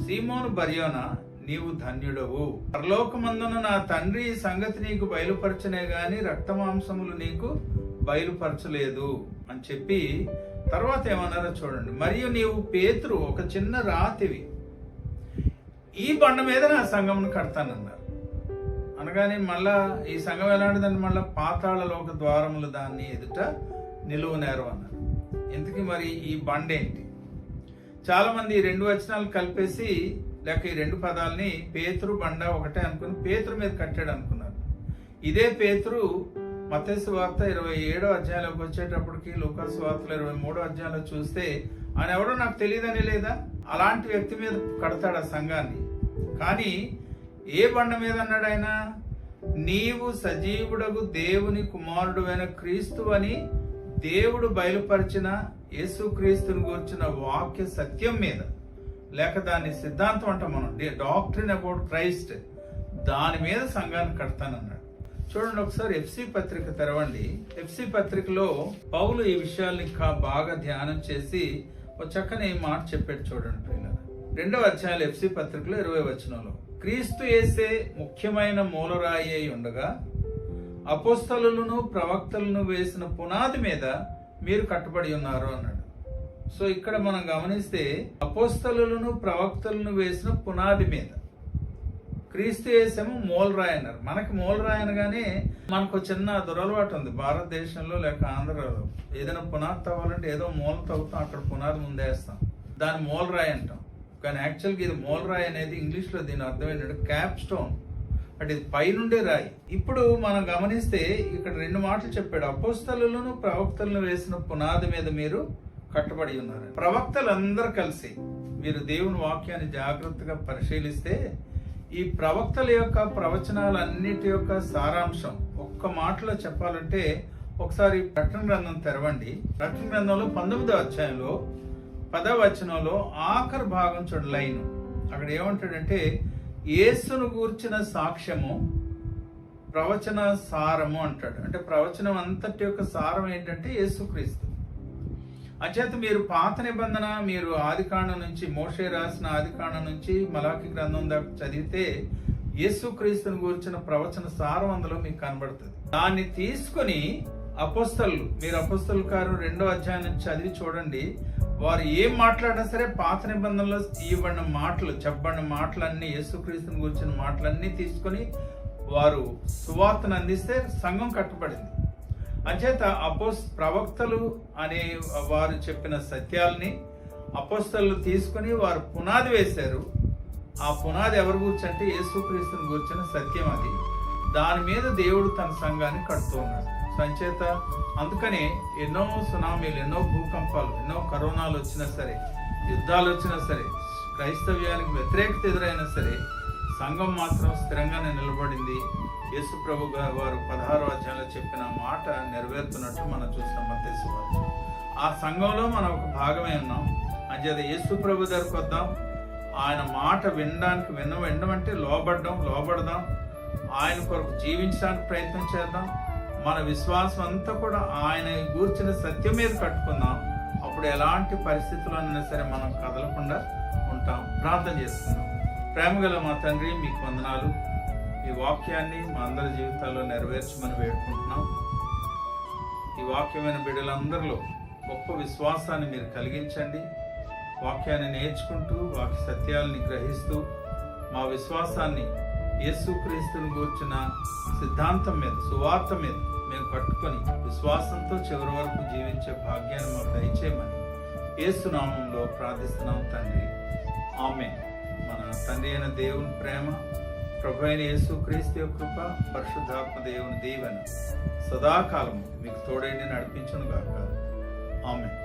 సీమోను బర్యోనా నీవు ధన్యుడవు, పరలోకమందున నా తండ్రి ఈ సంగతి నీకు బయలుపరచనే గాని రక్తమాంసములు నీకు బయలుపరచలేదు అని చెప్పి తర్వాత ఏమన్నారో చూడండి. మరియు నీవు పేతురు ఒక చిన్న రాతివి, ఈ బండ మీద నా సంఘమును కడతానన్నారు. అనగానే మళ్ళా ఈ సంఘం ఎలాంటిదని మళ్ళా పాతాళలోక ద్వారములు దాన్ని ఎదుట నిలువనేరు అన్నారు. ఎందుకు మరి ఈ బండ ఏంటి? చాలా మంది ఈ 2 వచనాలు కలిపేసి లేక ఈ 2 పదాలని పేతురు బండ ఒకటే అనుకుని పేతురు మీద కట్టాడు అనుకున్నారు. ఇదే పేతురు మత్తయి సువార్త 27వ అధ్యాయంలోకి వచ్చేటప్పటికి లూకా సువార్తలో 23వ అధ్యాయంలో చూస్తే ఆయన ఎవడో నాకు తెలియదని లేదా, అలాంటి వ్యక్తి మీద కడతాడు ఆ సంఘాన్ని. కానీ ఏ బండ మీద అన్నాడు ఆయన? నీవు సజీవుడగు దేవుని కుమారుడు అయిన క్రీస్తు అని దేవుడు బయలుపరిచిన యేసుక్రీస్తుని గురించిన వాక్య సత్యం మీద, లేక దాని సిద్ధాంతం అంటాం మనం, డాక్ట్రిన్ అబౌట్ క్రైస్ట్, దాని మీద సంఘాన్ని కడతానన్నాడు. చూడండి ఒకసారి ఎఫ్సి పత్రిక తెరవండి. ఎఫ్సి పత్రికలో పౌలు ఈ విషయాల్ని బాగా ధ్యానం చేసి ఒక చక్కని మాట చెప్పాడు. చూడండి ప్రియులారా, 2వ అధ్యాయంలో ఎఫ్సి పత్రికలో 20వ వచనంలో, క్రీస్తు యేసే ముఖ్యమైన మూలరాయి అయి ఉండగా అపోస్తలులను ప్రవక్తలను వేసిన పునాది మీద మీరు కట్టుబడి ఉన్నారు అన్నాడు. సో ఇక్కడ మనం గమనిస్తే అపోస్తలులను ప్రవక్తలను వేసిన పునాది మీద క్రీస్తు యేసేమో మూలరాయి అన్నారు. మనకి మూలరాయి అనగానే మనకు చిన్న దురలవాటు ఉంది భారతదేశంలో లేక ఆంధ్రలో, ఏదైనా పునాది తవ్వాలంటే ఏదో మూల తవ్వుతాం, అక్కడ పునాది ముందేస్తాం, దాన్ని మూలరాయి అంటాం. కానీ యాక్చువల్గా ఇది మూలరాయి అనేది ఇంగ్లీష్లో దీని అర్థం ఏంటంటే క్యాప్ స్టోన్, అంటే ఇది పైనుండే రాయి. ఇప్పుడు మనం గమనిస్తే ఇక్కడ 2 మాటలు చెప్పాడు. అపోస్తలులను ప్రవక్తలను వేసిన పునాది మీద మీరు కట్టుబడి ఉన్నారు. ప్రవక్తలందరూ కలిసి మీరు దేవుని వాక్యాన్ని జాగ్రత్తగా పరిశీలిస్తే ఈ ప్రవక్తల యొక్క ప్రవచనాలన్నిటి యొక్క సారాంశం ఒక్క మాటలో చెప్పాలంటే ఒకసారి ప్రకటన గ్రంథం తెరవండి. ప్రకటన గ్రంథంలో 19వ అధ్యాయంలో 10వ వచనంలో ఆఖరి భాగం చూడ లైన్, అక్కడ ఏమంటాడంటే యేసును గూర్చిన సాక్ష్యము ప్రవచన సారము అంటాడు. అంటే ప్రవచనం అంతటి యొక్క సారం ఏంటంటే యేసుక్రీస్తు. అంచేత మీరు పాత నిబంధన, మీరు ఆదికాండం నుంచి మోషే రాసిన ఆదికాండం నుంచి మలాకి గ్రంథం దాకా చదివితే యేసుక్రీస్తుని గురించిన ప్రవచన సారం అందులో మీకు కనబడుతుంది. దాన్ని తీసుకొని అపోస్తలు, మీరు అపోస్తలు కారు 2వ అధ్యాయం నుంచి చదివి చూడండి, వారు ఏం మాట్లాడినా సరే పాత నిబంధనలో ఇవ్వబడిన మాటలు, చెప్పబడిన మాటలన్నీ, యేసుక్రీస్తుని గురించిన మాటలన్నీ తీసుకొని వారు సువార్తను అందిస్తే సంఘం కట్టుబడింది. అంచేత ప్రవక్తలు అనే వారు చెప్పిన సత్యాల్ని అపోస్తలు తీసుకుని వారు పునాది వేశారు. ఆ పునాది ఎవరి గురించి అంటే యేసుక్రీస్తుని గురించిన సత్యం అది. దాని మీద దేవుడు తన సంఘాన్ని కడుతూ ఉన్నాడు. సంచేత అందుకనే ఎన్నో సునామీలు, ఎన్నో భూకంపాలు, ఎన్నో కరోనాలు వచ్చినా సరే, యుద్ధాలు వచ్చినా సరే, క్రైస్తవ్యానికి వ్యతిరేకత ఎదురైనా సరే సంఘం మాత్రం స్థిరంగానే నిలబడింది. యేసు ప్రభు వారు 16వ అధ్యాయంలో చెప్పిన మాట నెరవేరుతున్నట్టు మనం చూస్తాం మత్తయి సువార్త. ఆ సంఘంలో మనం ఒక భాగమే ఉన్నాం. అంచేత యేసు ప్రభు దగ్గరకు వద్దాం, ఆయన మాట వినడానికి వినమంటే లోబడదాం, ఆయన కొరకు జీవించడానికి ప్రయత్నం చేద్దాం. మన విశ్వాసం అంతా కూడా ఆయన గూర్చిన సత్యం మీద కట్టుకుందాం. అప్పుడు ఎలాంటి పరిస్థితుల్లోనైనా సరే మనం కదలకుండా ఉంటాం. ప్రార్థన చేసుకుందాం. ప్రేమగల మా తండ్రి, మీకు వందనాలు. ఈ వాక్యాన్ని మా అందరి జీవితాల్లో నెరవేర్చమని వేడుకుంటున్నాం. ఈ వాక్యమైన బిడ్డలందరిలో గొప్ప విశ్వాసాన్ని మీరు కలిగించండి. వాక్యాన్ని నేర్చుకుంటూ వాక్య సత్యాలని గ్రహిస్తూ మా విశ్వాసాన్ని యేసుక్రీస్తుని గూర్చిన సిద్ధాంతం మీద, సువార్త మీద మేము కట్టుకొని విశ్వాసంతో చివరి వరకు జీవించే భాగ్యాన్ని మాకు దయచేయమని యేసు నామంలో ప్రార్థిస్తున్నాం తండ్రి. ఆమేన్. మన తండ్రి అయిన దేవుని ప్రేమ, ప్రభు అయిన యేసుక్రీస్తు యొక్క కృప, పరిశుద్ధాత్మ దేవుని దీవెన సదాకాలము మీకు తోడైండి నడిపించును గాక. ఆమేన్.